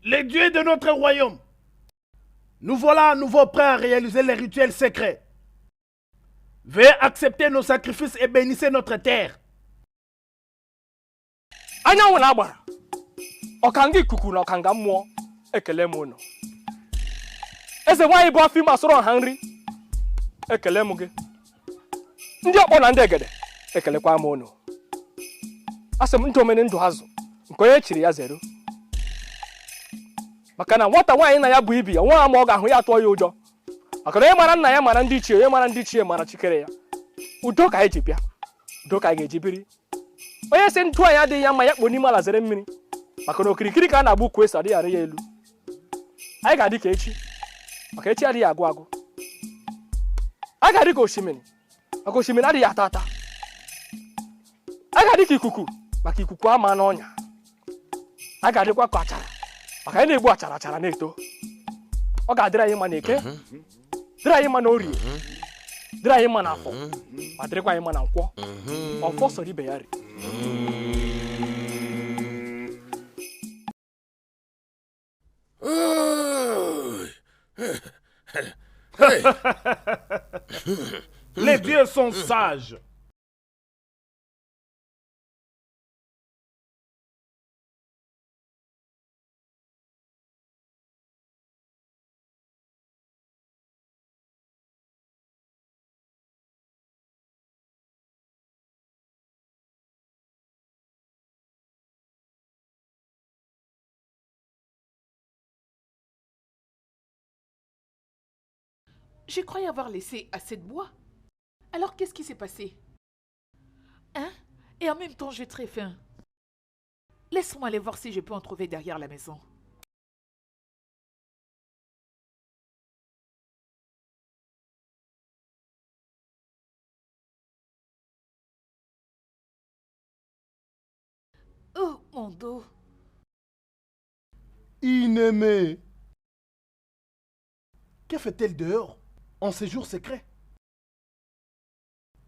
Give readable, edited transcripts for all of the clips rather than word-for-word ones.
les dieux de notre royaume, nous voilà à nouveau prêts à réaliser les rituels secrets. Veuillez accepter nos sacrifices et bénissez notre terre. Anyanwụ na-agbara ọkanga ikuku na ọkanga mmụọ ekele m unu. Eze nwaanyị bụ afọ ime asụrụ ọha nri ekele m gị. Ndị ọkpọ na ndị egede ekelekwa m unu. Asị m ndị omeni ndụ azụ nke onye chiri ya zero. Maka na nwata nwaanyị na ya bụ ibi ya nwa ama ọ ga-ahụ ya atụọ ya ụjọ. Maka na onye mara nna ya mara ndị ichie, onye mara ndị ichie mara chikere ya. Udo ka anyị ji bịa, udo ka anyị ga-eji biri. Onye si ntụ anyị adịghị ya mma ya kpo n'ime ala zere mmiri. Maka na okirikiri ka a na-agba ukwu esi adịghị arị ya elu. Anyị ga-adị ka echi, maka echi adịghị agwụ agwụ. Anyị ga-adị ka osimiri, maka osimiri adịghị ata ata. Anyị ga-adị ka ikuku, maka ikuku ama n'ọnya. Anyị ga-adịkwa ka achara, maka anyị na-egbu achara achara na-eto. Ọ ga-adịrị anyị mma na eke, dịrị anyị mma na orie, dịrị anyị mma na afọ, ma dịrịkwa anyị mma na nkwọ. Ọfọ sọrọ ibe ya ri. Les dieux sont sages. Je croyais avoir laissé assez de bois. Alors qu'est-ce qui s'est passé? Hein? Et en même temps, j'ai très faim. Laisse-moi aller voir si je peux en trouver derrière la maison. Oh, mon dos. Inémée. Que fait-elle dehors, en séjour secret?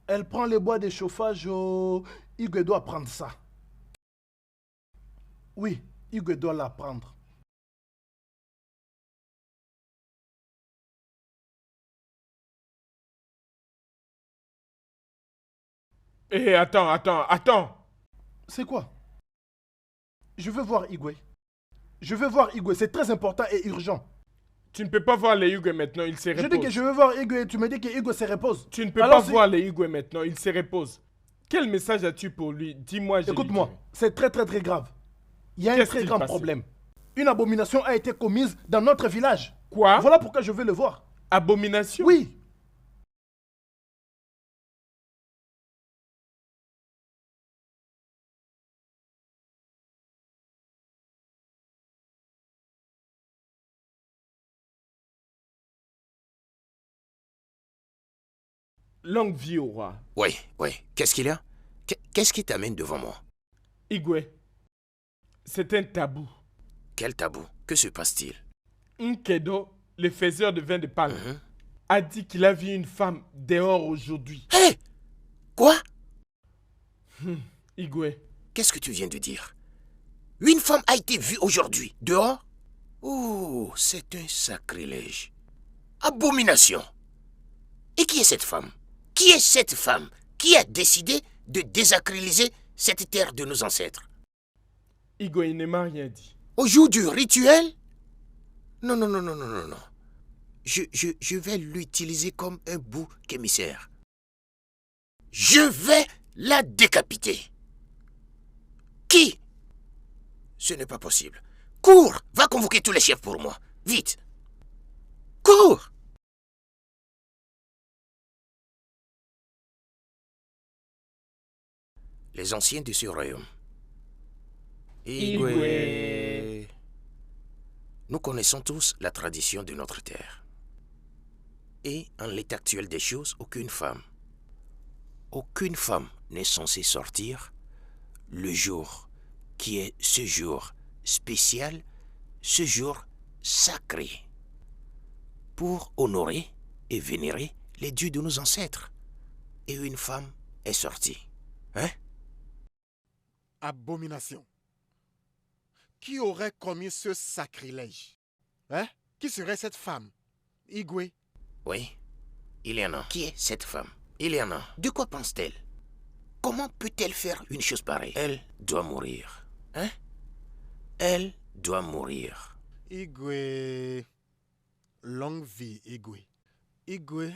Elle prend les bois de chauffage au... Igwe doit prendre ça. Oui, Igwe doit la prendre. Eh, attends. C'est quoi? Je veux voir Igwe. Je veux voir Igwe, c'est très important et urgent. Tu ne peux pas voir les Igwe maintenant, il se repose. Je dis que je veux voir Igwe et tu me dis que Igwe se repose. Tu ne peux pas voir les Igwe maintenant, il se repose. Quel message as-tu pour lui? Dis-moi, je Écoute-moi, c'est très grave. Il y a un très grand problème. Une abomination a été commise dans notre village. Quoi? Voilà pourquoi je veux le voir. Abomination? Oui. Longue vie au roi. Oui. Qu'est-ce qu'il y a? Qu'est-ce qui t'amène devant moi? Igwe, c'est un tabou. Quel tabou? Que se passe-t-il? Nkedo, le faiseur de vin de palme, a dit qu'il a vu une femme dehors aujourd'hui. Hé! Quoi? Igwe. Qu'est-ce que tu viens de dire? Une femme a été vue aujourd'hui, dehors? Oh, c'est un sacrilège. Abomination. Et qui est cette femme? Qui est cette femme qui a décidé de désacraliser cette terre de nos ancêtres? Igwe, il ne m'a rien dit. Au jour du rituel? Non. Je vais l'utiliser comme un bouc émissaire. Je vais la décapiter. Qui? Ce n'est pas possible. Cours! Va convoquer tous les chefs pour moi. Vite! Cours! Les anciens de ce royaume. Igwe. Nous connaissons tous la tradition de notre terre. Et en l'état actuel des choses, aucune femme n'est censée sortir le jour qui est ce jour spécial, ce jour sacré, pour honorer et vénérer les dieux de nos ancêtres. Et une femme est sortie. Hein? Abomination. qui aurait commis ce sacrilège? Hein? Qui serait cette femme? Igwe? Oui, il y en a. Qui est cette femme? Il y en a. De quoi pense-t-elle? Comment peut-elle faire une chose pareille? Elle doit mourir. Hein? Elle doit mourir. Igwe... Longue vie, Igwe. Igwe,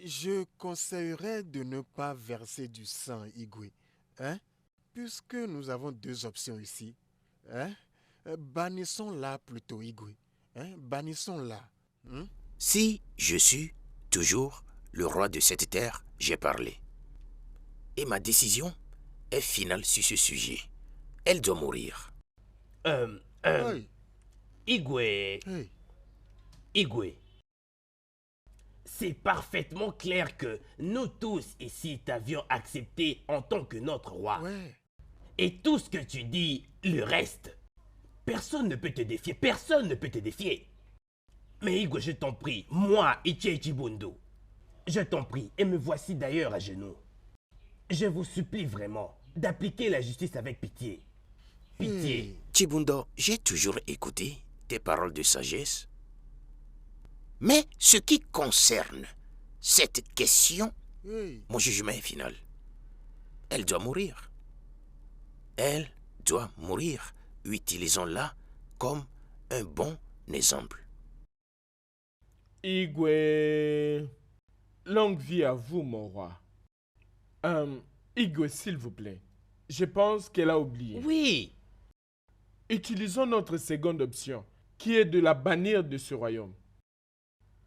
je conseillerais de ne pas verser du sang, Igwe. Hein? Puisque nous avons deux options ici. Hein? Bannissons-la plutôt, Igwe. Hein? Bannissons-la. Hein? Si je suis toujours le roi de cette terre, j'ai parlé. Et ma décision est finale sur ce sujet. Elle doit mourir. Hey, Igwe, hey. Igwe, c'est parfaitement clair que nous tous ici t'avions accepté en tant que notre roi. Ouais. Et tout ce que tu dis, le reste, personne ne peut te défier, personne ne peut te défier. Mais Igwe, je t'en prie, moi, Ichie Chibundo, je t'en prie, et me voici d'ailleurs à genoux. Je vous supplie vraiment d'appliquer la justice avec pitié. Pitié. Chibundo, j'ai toujours écouté tes paroles de sagesse. Mais ce qui concerne cette question, Hey. mon jugement est final. Elle doit mourir. Elle doit mourir. Utilisons-la comme un bon exemple. Igwe, longue vie à vous, mon roi. Igwe, s'il vous plaît. Je pense qu'elle a oublié. Oui. Utilisons notre seconde option, qui est de la bannir de ce royaume.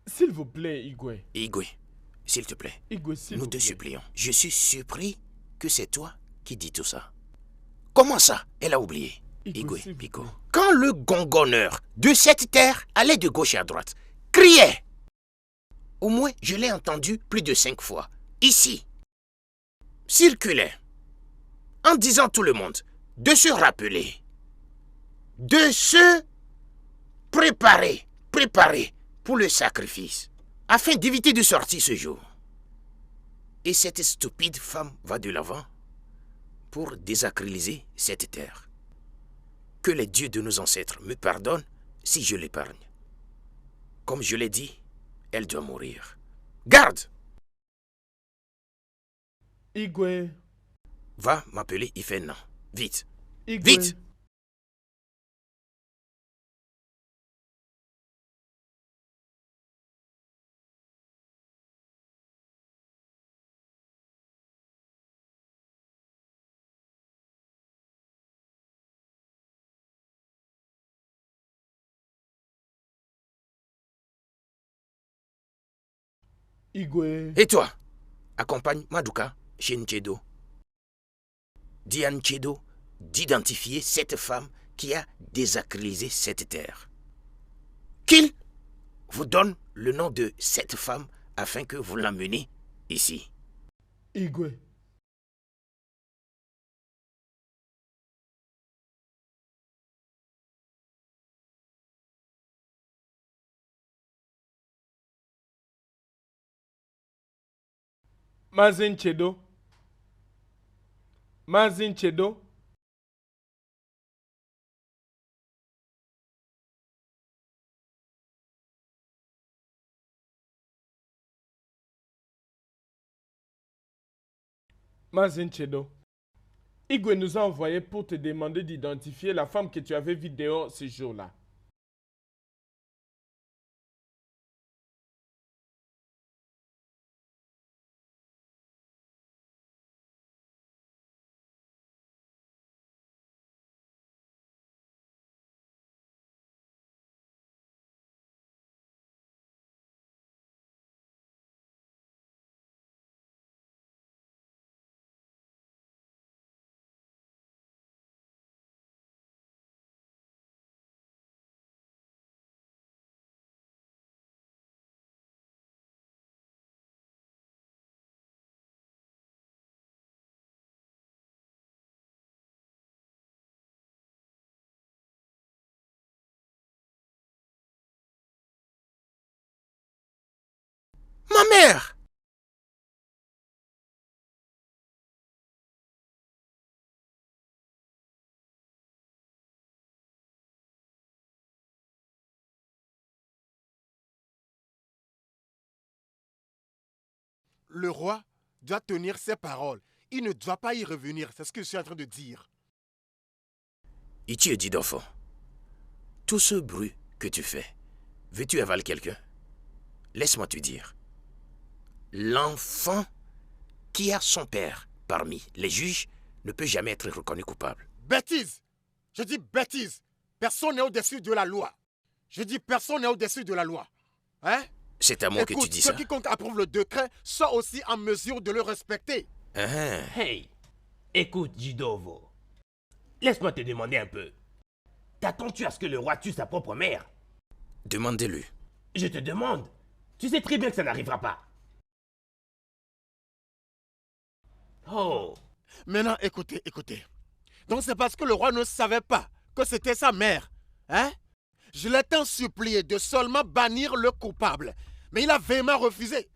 S'il vous plaît, Igwe. Igwe, s'il te plaît, Igwe, s'il nous vous te plaît. supplions. Je suis surpris que c'est toi qui dis tout ça. Comment ça, elle a oublié? Igwe, Igwe, s'il vous Pico. plaît. Quand le gongonneur de cette terre allait de gauche à droite, criait. Au moins, je l'ai entendu plus de 5 fois. Ici. Circulait. En disant tout le monde de se rappeler. De se préparer pour le sacrifice, afin d'éviter de sortir ce jour. Et cette stupide femme va de l'avant pour désacraliser cette terre. Que les dieux de nos ancêtres me pardonnent si je l'épargne. Comme je l'ai dit, elle doit mourir. Garde! Igwe, Va m'appeler Ifena. Vite! Igwe. Vite! Igwe. Et toi, accompagne Maduka chez Nchedo. Dis à Nchedo d'identifier cette femme qui a désacralisé cette terre. Qu'il vous donne le nom de cette femme afin que vous l'emmeniez ici. Igwe. Mazin Chedo. Mazin Chedo. Mazin Chedo. Igwe nous a envoyé pour te demander d'identifier la femme que tu avais vue dehors ce jour-là. Ma mère! le roi doit tenir ses paroles. Il ne doit pas y revenir. C'est ce que je suis en train de dire. Ichi dit d'enfant. Tout ce bruit que tu fais, veux-tu avaler quelqu'un? Laisse-moi te dire. L'enfant qui a son père parmi les juges ne peut jamais être reconnu coupable. Bêtise! Je dis bêtise! Personne n'est au-dessus de la loi. Je dis personne n'est au-dessus de la loi. Hein? C'est à moi que tu dis ça. Ceux quiconque approuve le décret soit aussi en mesure de le respecter. Hey, écoute, Jidovo. Laisse-moi te demander un peu. T'attends-tu à ce que le roi tue sa propre mère? Demandez-le. Je te demande. Tu sais très bien que ça n'arrivera pas. Oh. Maintenant, écoutez. Donc c'est parce que le roi ne savait pas que c'était sa mère. Hein? Je l'ai tant supplié de seulement bannir le coupable. Mais il a vraiment refusé.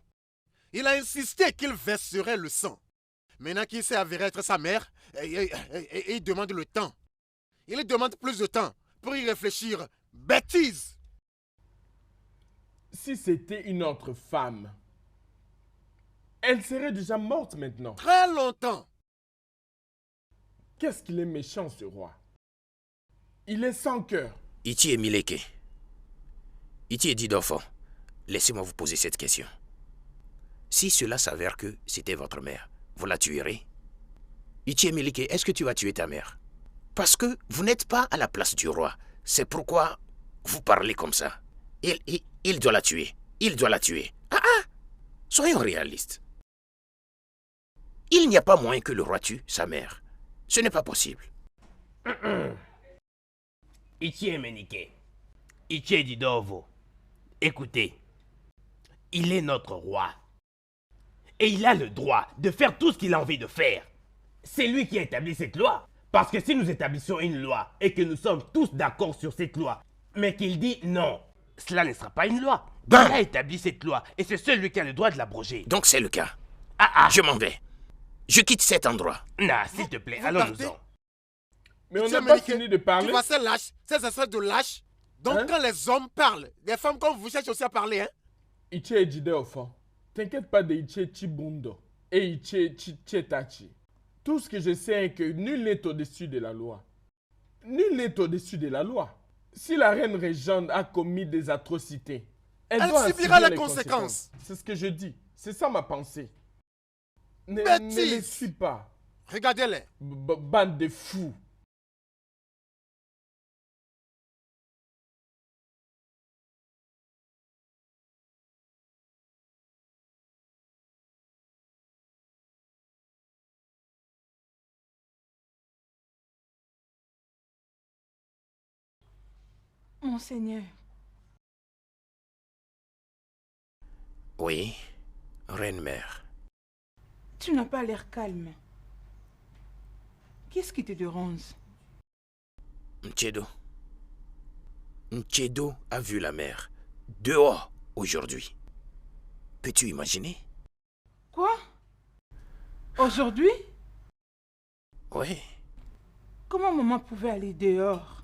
Il a insisté qu'il verserait le sang. Maintenant qu'il s'est avéré être sa mère, il demande le temps. Il demande plus de temps pour y réfléchir. Bêtise! Si c'était une autre femme, elle serait déjà morte maintenant. Très longtemps. Qu'est-ce qu'il est méchant, ce roi? Il est sans cœur. Ichi et Mileke. Ichi et dit d'enfant. Laissez-moi vous poser cette question. Si cela s'avère que c'était votre mère, vous la tuerez? Ichi et Mileke, est-ce que tu vas tuer ta mère? Parce que vous n'êtes pas à la place du roi. C'est pourquoi vous parlez comme ça. Il doit la tuer. Il doit la tuer. Soyons réalistes. Il n'y a pas moyen que le roi tue sa mère. Ce n'est pas possible. Ichi et Menike. Ichi et Didovo. Écoutez. Il est notre roi. Et il a le droit de faire tout ce qu'il a envie de faire. C'est lui qui a établi cette loi. Parce que si nous établissons une loi et que nous sommes tous d'accord sur cette loi, mais qu'il dit non, cela ne sera pas une loi. Il a établi cette loi et c'est celui qui a le droit de l'abroger. Donc c'est le cas. Je m'en vais. Je quitte cet endroit. Nah, s'il te plaît, allons-nous-en. Mais on n'a pas fini de parler. Tu vois ces lâches, ces espèces de lâches. Donc quand les hommes parlent, les femmes comme vous cherchez aussi à parler, hein? Ichi et Jideofo, t'inquiète pas de Ichi Chibundo et Ichi Chetachi. Tout ce que je sais est que nul n'est au-dessus de la loi. Nul n'est au-dessus de la loi. Si la reine régente a commis des atrocités, elle doit subira subir les conséquences. C'est ce que je dis. C'est ça ma pensée. Ne Bêtise. les suis pas. Regardez-les. Bande de fous. Monseigneur, Oui, reine-mère. tu n'as pas l'air calme. Qu'est-ce qui te dérange? Nchedo. Nchedo a vu la mère dehors aujourd'hui. Peux-tu imaginer? Quoi? Aujourd'hui? Oui. Comment maman pouvait aller dehors?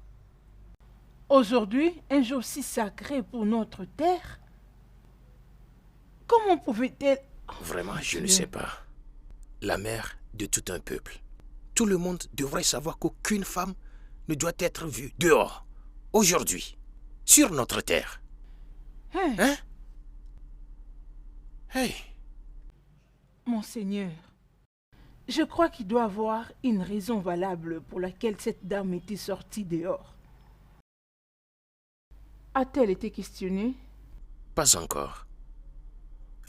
Aujourd'hui, un jour si sacré pour notre terre? Comment pouvait-elle... Vraiment, je ne sais pas. La mère de tout un peuple. Tout le monde devrait savoir qu'aucune femme ne doit être vue dehors, aujourd'hui, sur notre terre. Hein? Hey! Monseigneur, je crois qu'il doit y avoir une raison valable pour laquelle cette dame était sortie dehors. A-t-elle été questionnée? Pas encore.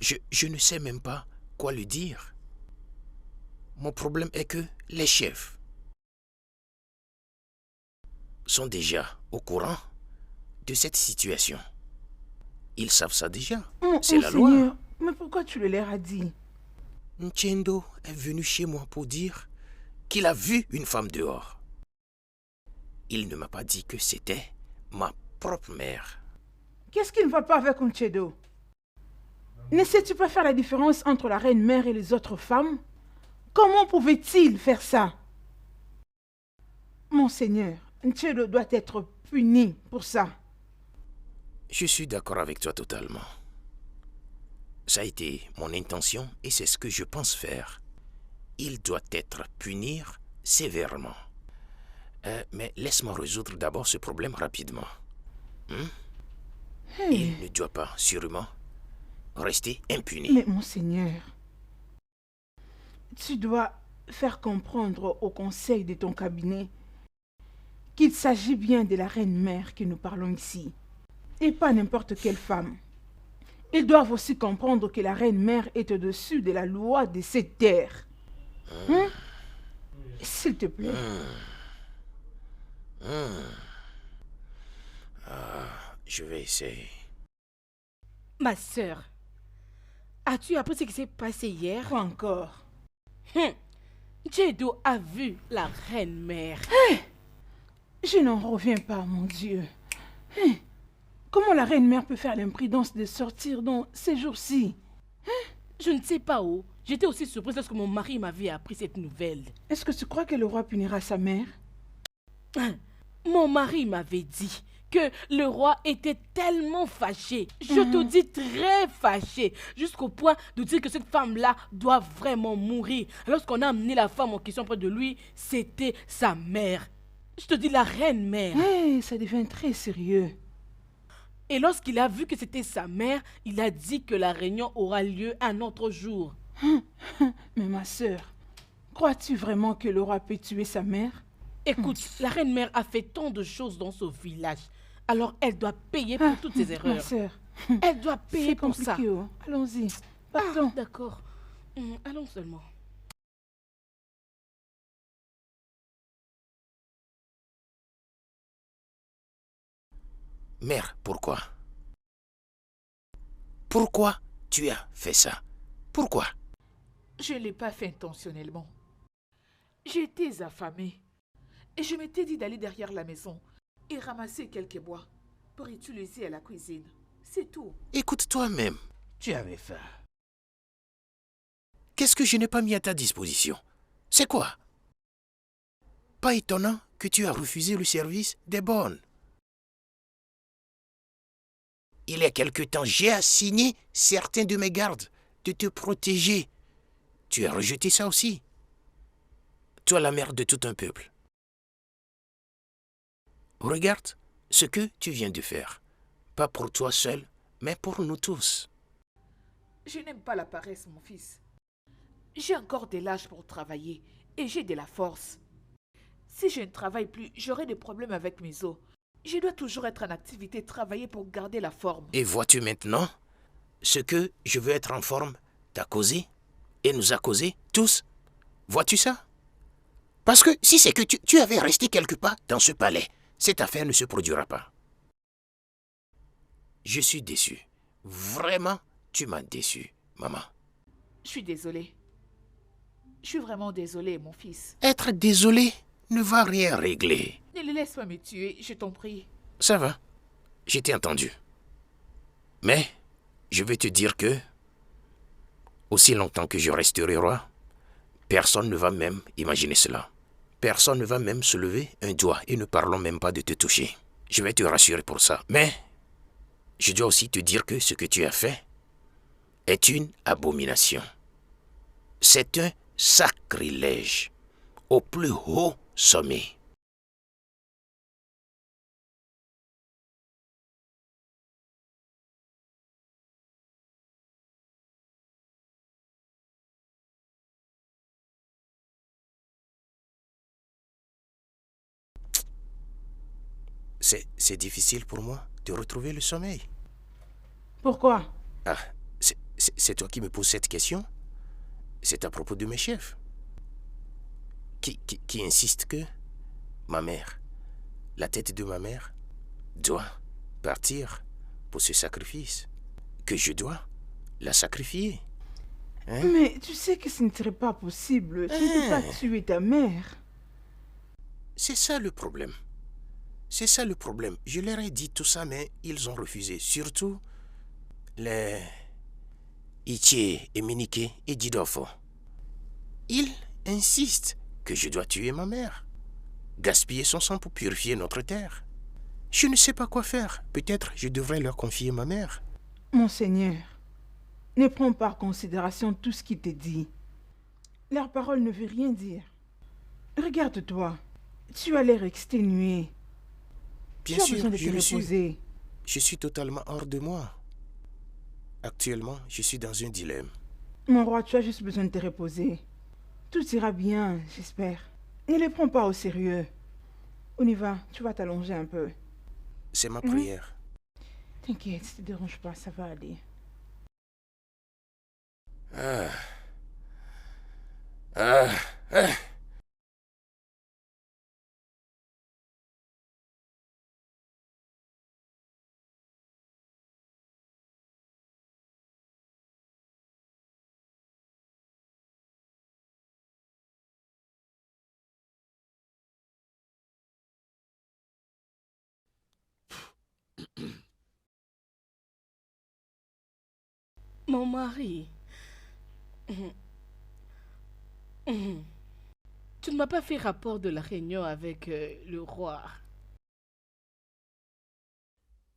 Je ne sais même pas quoi lui dire. Mon problème est que les chefs sont déjà au courant de cette situation. Ils savent ça déjà. C'est la loi. Monseigneur, mais pourquoi tu le leur as dit? Nchendo est venu chez moi pour dire qu'il a vu une femme dehors. Il ne m'a pas dit que c'était ma propre mère. Qu'est-ce qui ne va pas avec Nchedo? Ne sais-tu pas faire la différence entre la reine-mère et les autres femmes? Comment pouvait-il faire ça? Monseigneur, Nchedo doit être puni pour ça. Je suis d'accord avec toi totalement. Ça a été mon intention et c'est ce que je pense faire. Il doit être puni sévèrement. Mais laisse-moi résoudre d'abord ce problème rapidement. Il ne doit pas, sûrement, rester impuni. Mais monseigneur, tu dois faire comprendre au conseil de ton cabinet qu'il s'agit bien de la reine-mère que nous parlons ici, et pas n'importe quelle femme. Ils doivent aussi comprendre que la reine-mère est au-dessus de la loi de cette terre. S'il te plaît. Je vais essayer. Ma sœur, as-tu appris ce qui s'est passé hier? Quoi encore? Jedo a vu la reine-mère. Je n'en reviens pas, mon Dieu. Comment la reine-mère peut faire l'imprudence de sortir dans ces jours-ci? Je ne sais pas où. J'étais aussi surprise lorsque mon mari m'avait appris cette nouvelle. Est-ce que tu crois que le roi punira sa mère? Mon mari m'avait dit que le roi était tellement fâché, je te dis très fâché, jusqu'au point de dire que cette femme-là doit vraiment mourir. Lorsqu'on a amené la femme en question près de lui, c'était sa mère. Je te dis la reine-mère. Ça devient très sérieux. Et lorsqu'il a vu que c'était sa mère, il a dit que la réunion aura lieu un autre jour. Mais ma sœur, crois-tu vraiment que le roi peut tuer sa mère? Écoute, la reine-mère a fait tant de choses dans ce village. Alors elle doit payer pour toutes ses erreurs. Ma sœur, elle doit payer pour ça. Allons-y, partons. D'accord. Allons seulement. Mère, pourquoi? Pourquoi tu as fait ça? Pourquoi? Je ne l'ai pas fait intentionnellement. J'étais affamée. Et je m'étais dit d'aller derrière la maison et ramasser quelques bois pour utiliser à la cuisine. C'est tout. Écoute toi-même. Tu avais faim. Qu'est-ce que je n'ai pas mis à ta disposition? C'est quoi? Pas étonnant que tu as refusé le service des bonnes. Il y a quelque temps, j'ai assigné certains de mes gardes de te protéger. Tu as rejeté ça aussi. Toi, la mère de tout un peuple. Regarde ce que tu viens de faire. Pas pour toi seul, mais pour nous tous. Je n'aime pas la paresse, mon fils. J'ai encore de l'âge pour travailler et j'ai de la force. Si je ne travaille plus, j'aurai des problèmes avec mes os. Je dois toujours être en activité, travailler pour garder la forme. Et vois-tu maintenant ce que je veux être en forme t'a causé et nous a causé tous? Vois-tu ça? Parce que si c'est que tu avais resté quelque part dans ce palais, cette affaire ne se produira pas. Je suis déçu. Vraiment, tu m'as déçu, maman. Je suis désolée. Je suis vraiment désolée, mon fils. Être désolé ne va rien régler. Ne le laisse pas me tuer, je t'en prie. Ça va, je t'ai entendu. Mais je vais te dire que, aussi longtemps que je resterai roi, personne ne va même imaginer cela. Personne ne va même se lever un doigt et ne parlons même pas de te toucher. Je vais te rassurer pour ça. Mais je dois aussi te dire que ce que tu as fait est une abomination. C'est un sacrilège au plus haut sommet. C'est difficile pour moi de retrouver le sommeil. Pourquoi? Ah, c'est toi qui me poses cette question? C'est à propos de mes chefs. Qui insiste que ma mère, la tête de ma mère, doit partir pour ce sacrifice. Que je dois la sacrifier. Hein? Mais tu sais que ce ne serait pas possible. Tu ne peux pas tuer ta mère. C'est ça le problème. C'est ça le problème. Je leur ai dit tout ça, mais ils ont refusé. Surtout les Iché, Emenike et Didofo. Ils insistent que je dois tuer ma mère. Gaspiller son sang pour purifier notre terre. Je ne sais pas quoi faire. Peut-être je devrais leur confier ma mère. Monseigneur, Ne prends pas en considération tout ce qu'il te dit. Leur parole ne veut rien dire. Regarde-toi. Tu as l'air exténué. Bien Tu as sûr, besoin de je te le suis. reposer. Je suis totalement hors de moi. Actuellement, je suis dans un dilemme. Mon roi, tu as juste besoin de te reposer. Tout ira bien, j'espère. Ne les prends pas au sérieux. On y va, tu vas t'allonger un peu. C'est ma prière. T'inquiète, ne te dérange pas, ça va aller. Ah. Ah. Ah. Mon mari. Tu ne m'as pas fait rapport de la réunion avec le roi.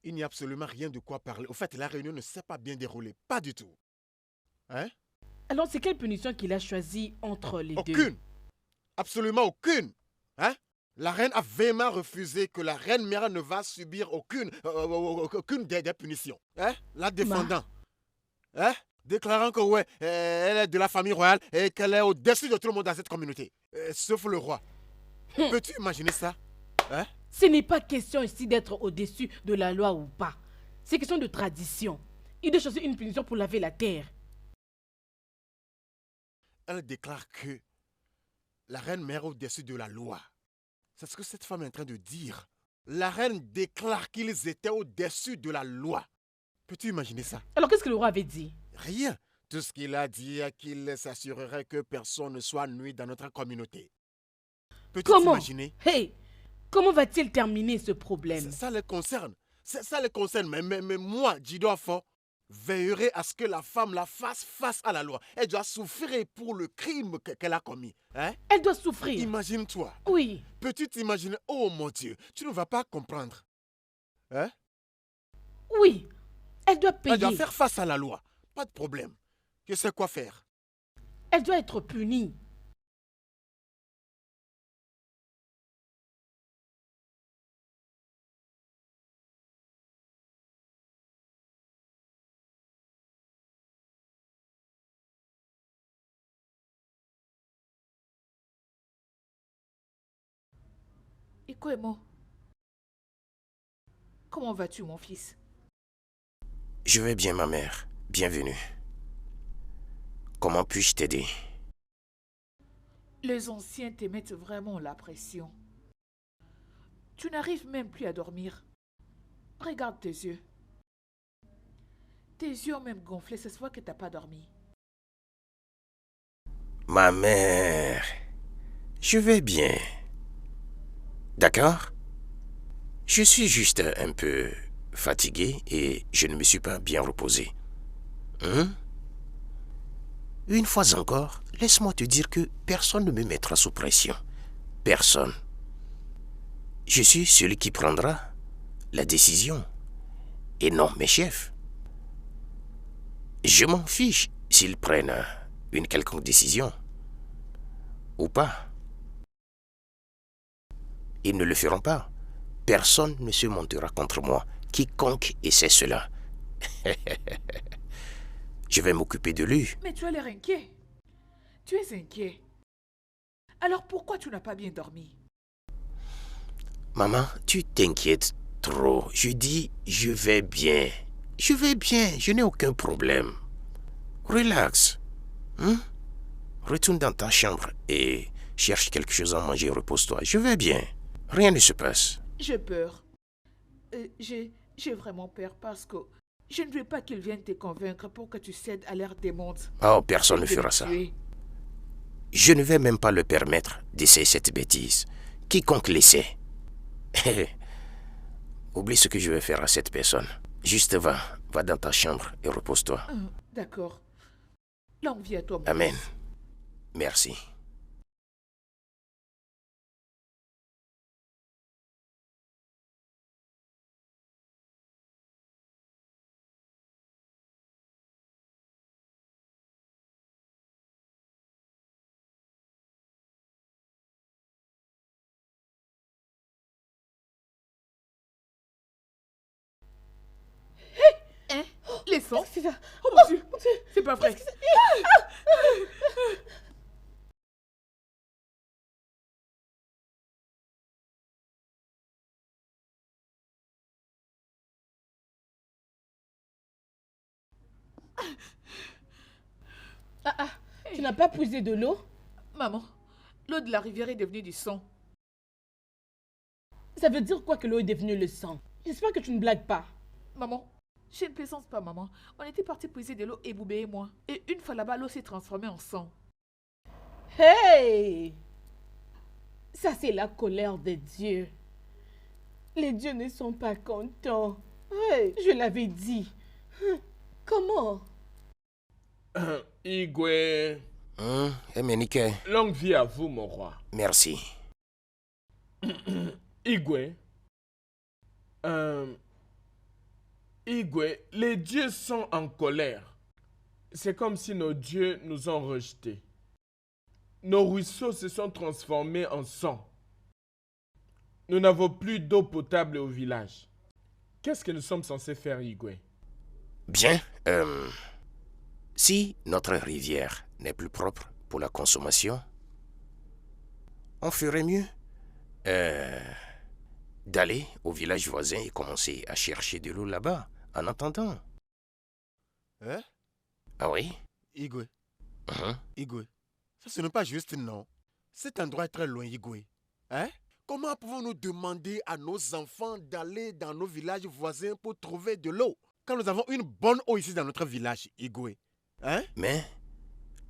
Il n'y a absolument rien de quoi parler. Au fait, la réunion ne s'est pas bien déroulée. Pas du tout. Hein? Alors, c'est quelle punition qu'il a choisie entre les deux? Aucune. Absolument aucune. Hein? La reine a vraiment refusé que la reine mère ne va subir aucune des punitions. Hein? La défendant. Hein? Déclarant que ouais, elle est de la famille royale et qu'elle est au-dessus de tout le monde dans cette communauté. Sauf le roi. Peux-tu imaginer ça? Hein? Ce n'est pas question ici d'être au-dessus de la loi ou pas. C'est question de tradition. Il doit choisir une punition pour laver la terre. Elle déclare que la reine mère est au-dessus de la loi. C'est ce que cette femme est en train de dire. La reine déclare qu'ils étaient au-dessus de la loi. Peux-tu imaginer ça? Alors, qu'est-ce que le roi avait dit? Rien. Tout ce qu'il a dit est qu'il s'assurerait que personne ne soit nuit dans notre communauté. Peux-tu t'imaginer? Hey! Comment va-t-il terminer ce problème? Ça les concerne. Ça les concerne. Mais moi, Jidofo, veillerai à ce que la femme la fasse face à la loi. Elle doit souffrir pour le crime qu'elle a commis. Hein? Elle doit souffrir. Imagine-toi. Oui. Peux-tu t'imaginer? Oh mon Dieu, tu ne vas pas comprendre. Hein? Oui. Elle doit payer. Elle doit faire face à la loi. Pas de problème. Je sais quoi faire. Elle doit être punie. Ikoemo, comment vas-tu, mon fils? Je vais bien, ma mère. Bienvenue. Comment puis-je t'aider? Les anciens te mettent vraiment la pression. Tu n'arrives même plus à dormir. Regarde tes yeux. Tes yeux ont même gonflé, c'est soit que tu n'as pas dormi. Ma mère, je vais bien. D'accord? Je suis juste un peu fatigué et je ne me suis pas bien reposé. Une fois encore, laisse-moi te dire que personne ne me mettra sous pression. Personne. Je suis celui qui prendra la décision. Et non mes chefs. Je m'en fiche s'ils prennent une quelconque décision. Ou pas. Ils ne le feront pas. Personne ne se montera contre moi. Quiconque essaie cela. Je vais m'occuper de lui. Mais tu as l'air inquiet. Tu es inquiet. Alors pourquoi tu n'as pas bien dormi? Maman, tu t'inquiètes trop. Je dis, je vais bien. Je vais bien, je n'ai aucun problème. Relax. Retourne dans ta chambre et cherche quelque chose à manger et repose-toi. Je vais bien. Rien ne se passe. J'ai peur. J'ai vraiment peur parce que je ne veux pas qu'ils viennent te convaincre pour que tu cèdes à leur demande. Oh, personne ne fera ça. Je ne vais même pas le permettre d'essayer cette bêtise. Quiconque l'essaie. Oublie ce que je vais faire à cette personne. Juste va dans ta chambre et repose-toi. D'accord. Longue vie à toi, mon Amen. fils. Merci. sang. Qu'est-ce que c'est ça? Oh Oh, mon Dieu, mon Dieu. c'est pas vrai. Ah, ah, tu n'as pas puisé de l'eau? Maman, l'eau de la rivière est devenue du sang. Ça veut dire quoi que l'eau est devenue le sang? J'espère que tu ne blagues pas. Maman, je ne plaisante pas, maman. On était partis puiser de l'eau, et Boubé et moi. Et une fois là-bas, l'eau s'est transformée en sang. Hey! Ça, c'est la colère des dieux. Les dieux ne sont pas contents. Hey, je l'avais dit. Comment? Igwe, Emenike, longue vie à vous, mon roi. merci. Igwe, Igwe, les dieux sont en colère. C'est comme si nos dieux nous ont rejetés. Nos ruisseaux se sont transformés en sang. Nous n'avons plus d'eau potable au village. Qu'est-ce que nous sommes censés faire, Igwe? Bien, si notre rivière n'est plus propre pour la consommation, on ferait mieux d'aller au village voisin et commencer à chercher de l'eau là-bas en attendant. Hein? Ah oui? Igwe, Mhm. Igwe, ça ce n'est pas juste, non. Cet endroit est très loin, Igwe. Hein? Comment pouvons-nous demander à nos enfants d'aller dans nos villages voisins pour trouver de l'eau quand nous avons une bonne eau ici dans notre village, Igwe? Hein? Mais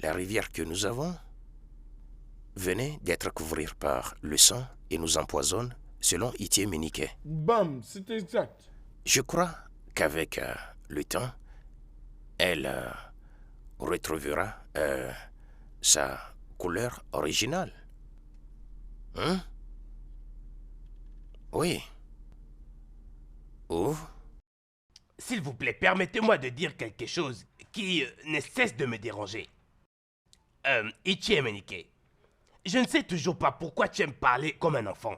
la rivière que nous avons venait d'être couverte par le sang et nous empoisonne selon Itié Menike. Bam, c'est exact. Je crois qu'avec le temps, elle retrouvera sa couleur originale. Hein? Oui. Ou S'il vous plaît, permettez-moi de dire quelque chose qui ne cesse de me déranger. Ichi Emenike, je ne sais toujours pas pourquoi tu aimes parler comme un enfant.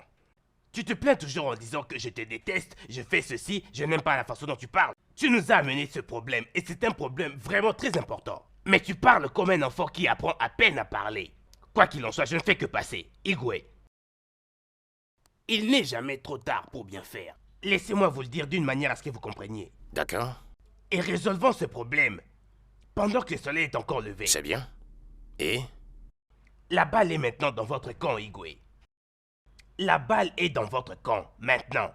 Tu te plains toujours en disant que je te déteste, je fais ceci, je n'aime pas la façon dont tu parles. Tu nous as amené ce problème et c'est un problème vraiment très important. Mais tu parles comme un enfant qui apprend à peine à parler. Quoi qu'il en soit, je ne fais que passer. Igwe, il n'est jamais trop tard pour bien faire. Laissez-moi vous le dire d'une manière à ce que vous compreniez. d'accord, Et résolvons ce problème pendant que le soleil est encore levé. c'est bien. Et La balle est maintenant dans votre camp, Igwe. La balle est dans votre camp, maintenant.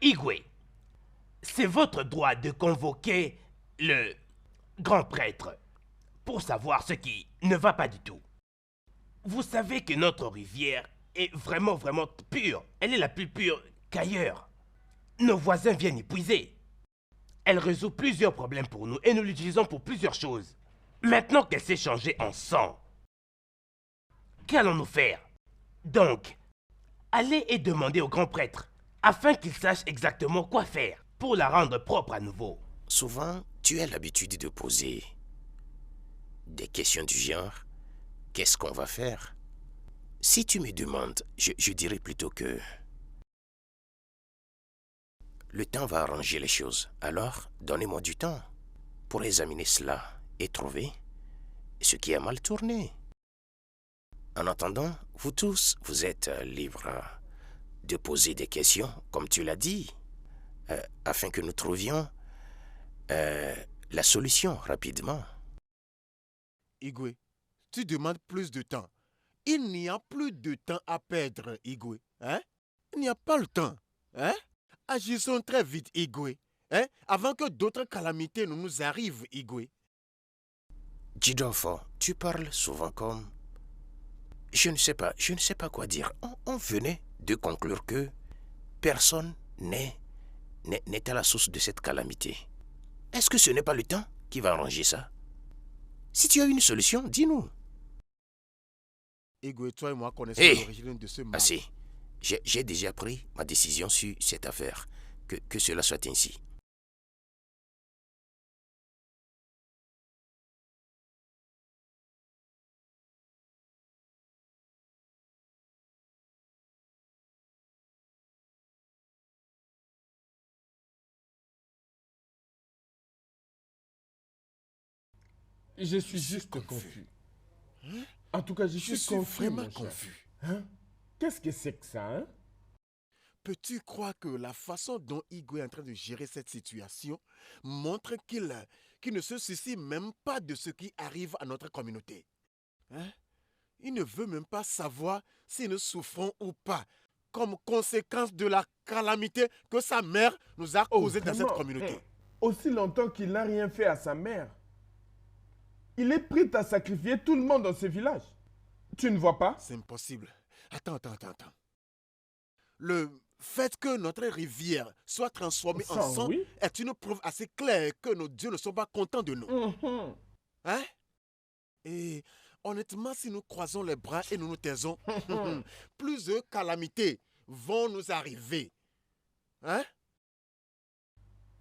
Igwe, c'est votre droit de convoquer le grand prêtre pour savoir ce qui ne va pas du tout. Vous savez que notre rivière est vraiment pure. Elle est la plus pure qu'ailleurs. Nos voisins viennent y puiser. Elle résout plusieurs problèmes pour nous et nous l'utilisons pour plusieurs choses. Maintenant qu'elle s'est changée en sang, qu'allons-nous faire? Donc, allez et demandez au grand prêtre afin qu'il sache exactement quoi faire pour la rendre propre à nouveau. souvent, tu as l'habitude de poser des questions du genre « Qu'est-ce qu'on va faire ?» Si tu me demandes, je dirais plutôt que le temps va arranger les choses. Alors, donnez-moi du temps pour examiner cela et trouver ce qui a mal tourné. En attendant, vous tous, vous êtes libres de poser des questions, comme tu l'as dit, afin que nous trouvions la solution rapidement. Igwe, tu demandes plus de temps. Il n'y a plus de temps à perdre, Igwe. Hein? Il n'y a pas le temps. Hein? Agissons très vite, Igwe. Hein? Avant que d'autres calamités ne nous arrivent, Igwe. Jidofo, tu parles souvent comme... Je ne sais pas quoi dire. On venait de conclure que personne n'est à la source de cette calamité. Est-ce que ce n'est pas le temps qui va arranger ça? Si tu as une solution, dis-nous. Igwe, toi et moi connaissons Hey, l'origine de ce mal. Assez. J'ai déjà pris ma décision sur cette affaire. Que cela soit ainsi. Je suis juste confus. En tout cas, je suis confus, vraiment mon cher. confus. Hein? Qu'est-ce que c'est que ça, hein? Peux-tu croire que la façon dont Igwe est en train de gérer cette situation montre qu'il ne se soucie même pas de ce qui arrive à notre communauté? Hein? Il ne veut même pas savoir si nous souffrons ou pas, comme conséquence de la calamité que sa mère nous a causée dans cette vraiment? communauté. Aussi longtemps qu'il n'a rien fait à sa mère. Il est prêt à sacrifier tout le monde dans ce village. Tu ne vois pas? C'est impossible. Attends. Le fait que notre rivière soit transformée en sang oui. est une preuve assez claire que nos dieux ne sont pas contents de nous. Hein? Et honnêtement, si nous croisons les bras et nous nous taisons, plus de calamités vont nous arriver. Hein?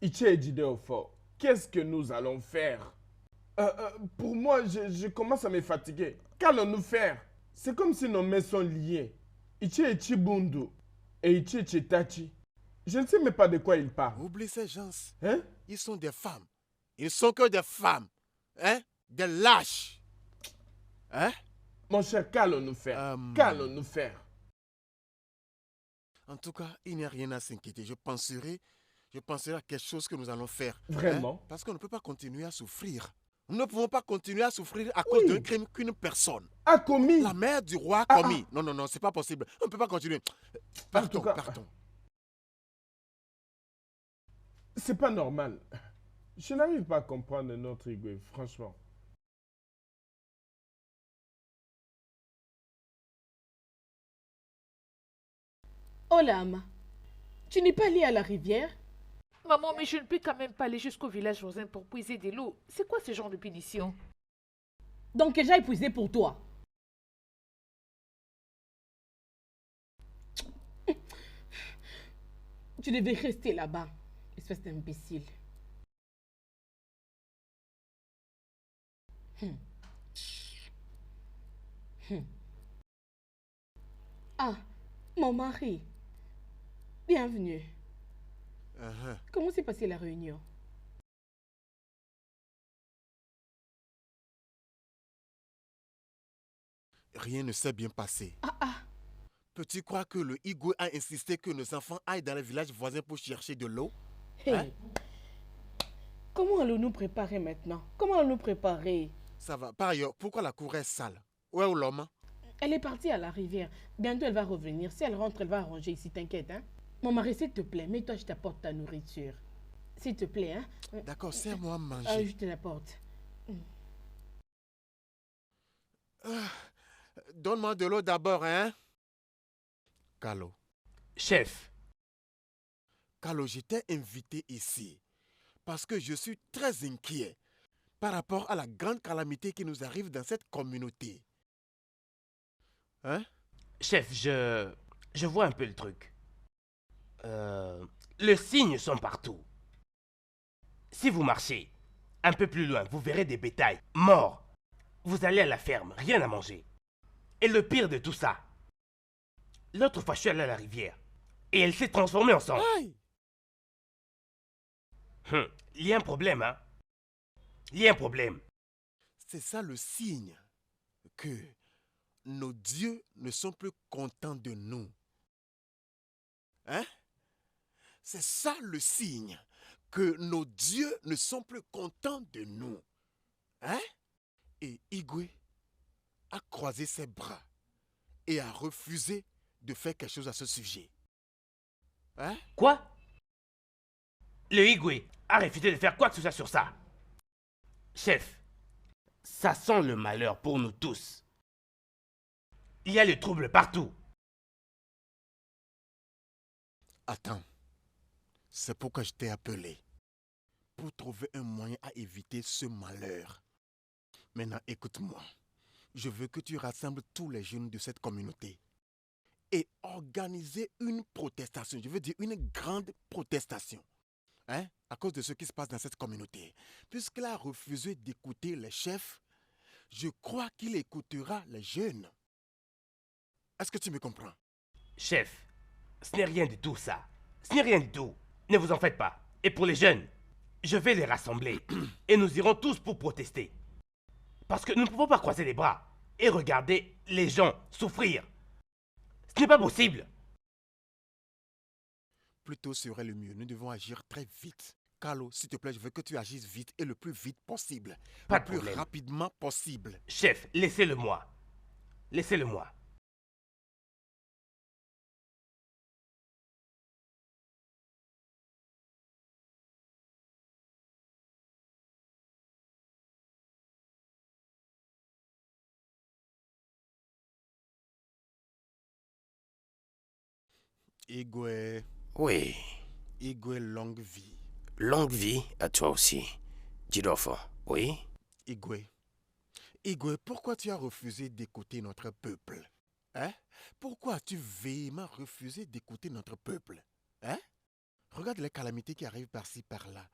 Ichi et Jideofo, qu'est-ce que nous allons faire? Pour moi, je commence à me fatiguer. Qu'allons-nous faire? C'est comme si nos mains sont liées. Ichi et Chibundu et Ichi et Chitachi. Je ne sais même pas de quoi ils parlent. Oublie ces gens. Hein? Ils sont des femmes. Ils ne sont que des femmes. Hein? Des lâches. Hein? Mon cher, qu'allons-nous faire? Qu'allons-nous faire? En tout cas, il n'y a rien à s'inquiéter. Je penserai à quelque chose que nous allons faire. Vraiment? Hein? Parce qu'on ne peut pas continuer à souffrir. Nous ne pouvons pas continuer à souffrir à cause d'un crime qu'une personne a commis. La mère du roi a commis. Non, c'est pas possible. On ne peut pas continuer. Partons. C'est pas normal. Je n'arrive pas à comprendre notre Igwe, franchement. Oh l'âme, tu n'es pas allé à la rivière? Maman, mais je ne peux quand même pas aller jusqu'au village voisin pour puiser de l'eau. C'est quoi ce genre de punition? Donc que j'aille puiser pour toi. Tu devais rester là-bas, espèce d'imbécile. Ah, mon mari. Bienvenue. Comment s'est passée la réunion? Rien ne s'est bien passé. Peux-tu croire que le Igwe a insisté que nos enfants aillent dans le village voisin pour chercher de l'eau? Hey. Comment allons-nous préparer maintenant? Comment allons-nous préparer? Ça va. Par ailleurs, pourquoi la cour est sale? Où est l'homme? Elle est partie à la rivière. Bientôt, elle va revenir. Si elle rentre, elle va ranger ici. T'inquiète, hein? Mon mari, s'il te plaît, mets-toi, je t'apporte ta nourriture. S'il te plaît, hein? D'accord, sers-moi à manger. Je te l'apporte. Donne-moi de l'eau d'abord, hein? Kalo. Chef. Kalo, je t'ai invité ici parce que je suis très inquiet par rapport à la grande calamité qui nous arrive dans cette communauté. Hein? Chef, je vois un peu le truc. Les signes sont partout. Si vous marchez un peu plus loin, vous verrez des bétails morts. Vous allez à la ferme, rien à manger. Et le pire de tout ça, l'autre fois je suis allé à la rivière et elle s'est transformée en sang. Il y a un problème, hein? Il y a un problème. C'est ça le signe que nos dieux ne sont plus contents de nous. Hein? C'est ça le signe que nos dieux ne sont plus contents de nous. Hein? Et Igwe a croisé ses bras et a refusé de faire quelque chose à ce sujet. Hein? Quoi? Le Igwe a refusé de faire quoi que ce soit sur ça. Chef, ça sent le malheur pour nous tous. Il y a le trouble partout. Attends, c'est pourquoi je t'ai appelé. Pour trouver un moyen à éviter ce malheur. Maintenant, écoute-moi. Je veux que tu rassembles tous les jeunes de cette communauté et organiser une protestation. Je veux dire une grande protestation. Hein? À cause de ce qui se passe dans cette communauté. Puisqu'il a refusé d'écouter les chefs, je crois qu'il écoutera les jeunes. Est-ce que tu me comprends? Chef, ce n'est rien du tout ça. Ce n'est rien du tout. Ne vous en faites pas. Et pour les jeunes, je vais les rassembler et nous irons tous pour protester. Parce que nous ne pouvons pas croiser les bras et regarder les gens souffrir. Ce n'est pas possible. Plus tôt serait le mieux. Nous devons agir très vite. Carlo, s'il te plaît, je veux que tu agisses vite et le plus vite possible. Pas le de plus problème. rapidement possible. Chef, laissez-le moi. Laissez-le moi. Igwe, Oui, Igwe, longue vie. longue vie à toi aussi. Jidofo, oui? Igwe, Igwe, pourquoi tu as refusé d'écouter notre peuple? Hein? Pourquoi as-tu véhément refusé d'écouter notre peuple? Hein? Regarde les calamités qui arrivent par-ci, par-là.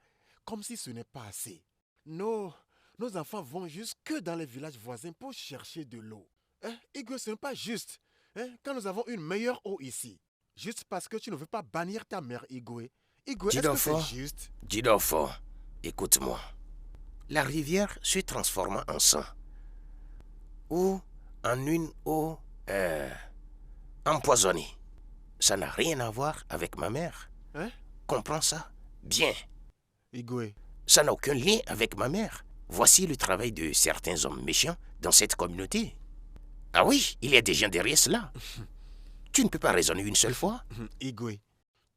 Comme si ce n'est pas assez. Nos enfants vont jusque dans les villages voisins pour chercher de l'eau. Hein? Igwe, ce n'est pas juste. Hein? Quand nous avons une meilleure eau ici. Juste parce que tu ne veux pas bannir ta mère, Igwe. Igwe, est-ce que Jidofo, c'est juste? Jidofo, écoute-moi. La rivière se transforma en sang. Ou en une eau empoisonnée. Ça n'a rien à voir avec ma mère. Hein? Comprends ça? Bien. Igwe, Ça n'a aucun lien avec ma mère. Voici le travail de certains hommes méchants dans cette communauté. Ah oui, il y a des gens derrière cela. Tu ne peux pas raisonner une seule fois? Igwe,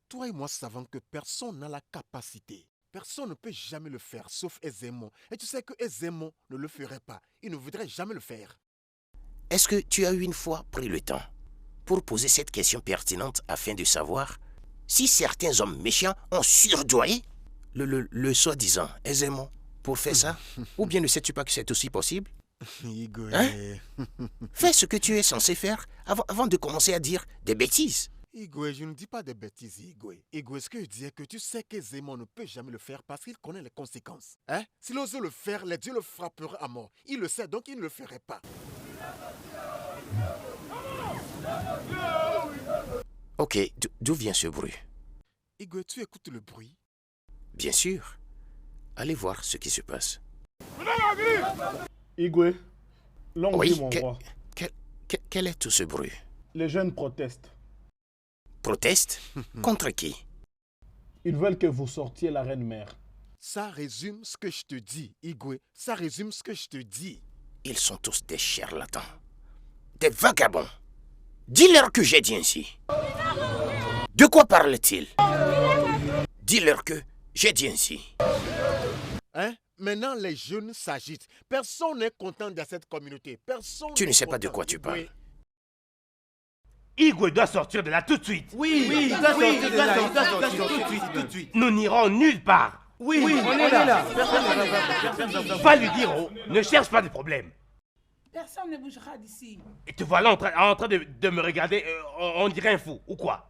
toi et moi savons que personne n'a la capacité. Personne ne peut jamais le faire, sauf Ezemo. Et tu sais que Ezemo ne le ferait pas. Il ne voudrait jamais le faire. Est-ce que tu as une fois pris le temps pour poser cette question pertinente afin de savoir si certains hommes méchants ont surdoyé le soi-disant aisément pour faire ça? Ou bien ne sais-tu pas que c'est aussi possible? Igwe... Hein? Fais ce que tu es censé faire avant de commencer à dire des bêtises. Igwe, je ne dis pas des bêtises, Igwe. Igwe, ce que je dis est que tu sais que Zemo ne peut jamais le faire parce qu'il connaît les conséquences. Hein? S'il ose le faire, les dieux le frapperaient à mort. Il le sait, donc il ne le ferait pas. Ok, d'où vient ce bruit? Igwe, tu écoutes le bruit? Bien sûr. Allez voir ce qui se passe. Igwe, longue Oui, vie, mon roi. quel est tout ce bruit? Les jeunes protestent. Proteste? Contre qui? Ils veulent que vous sortiez la reine-mère. Ça résume ce que je te dis, Igwe. Ça résume ce que je te dis. Ils sont tous des charlatans. Des vagabonds. Dis-leur que j'ai dit ainsi. De quoi parle-t-il? Dis-leur que j'ai dit ainsi. Hein? Maintenant, les jeunes s'agitent. Personne n'est content de cette communauté. Personne. Tu ne n'est sais pas de content, quoi tu Igwe. parles. Igwe doit sortir de là tout de suite. Oui, il doit sortir de là, il doit sortir tout de suite. Nous n'irons nulle part. Oui, on est là. Va lui dire, oh, ne cherche pas de problème. Personne ne bougera d'ici. Et te voilà en train de me regarder, on dirait un fou, ou quoi?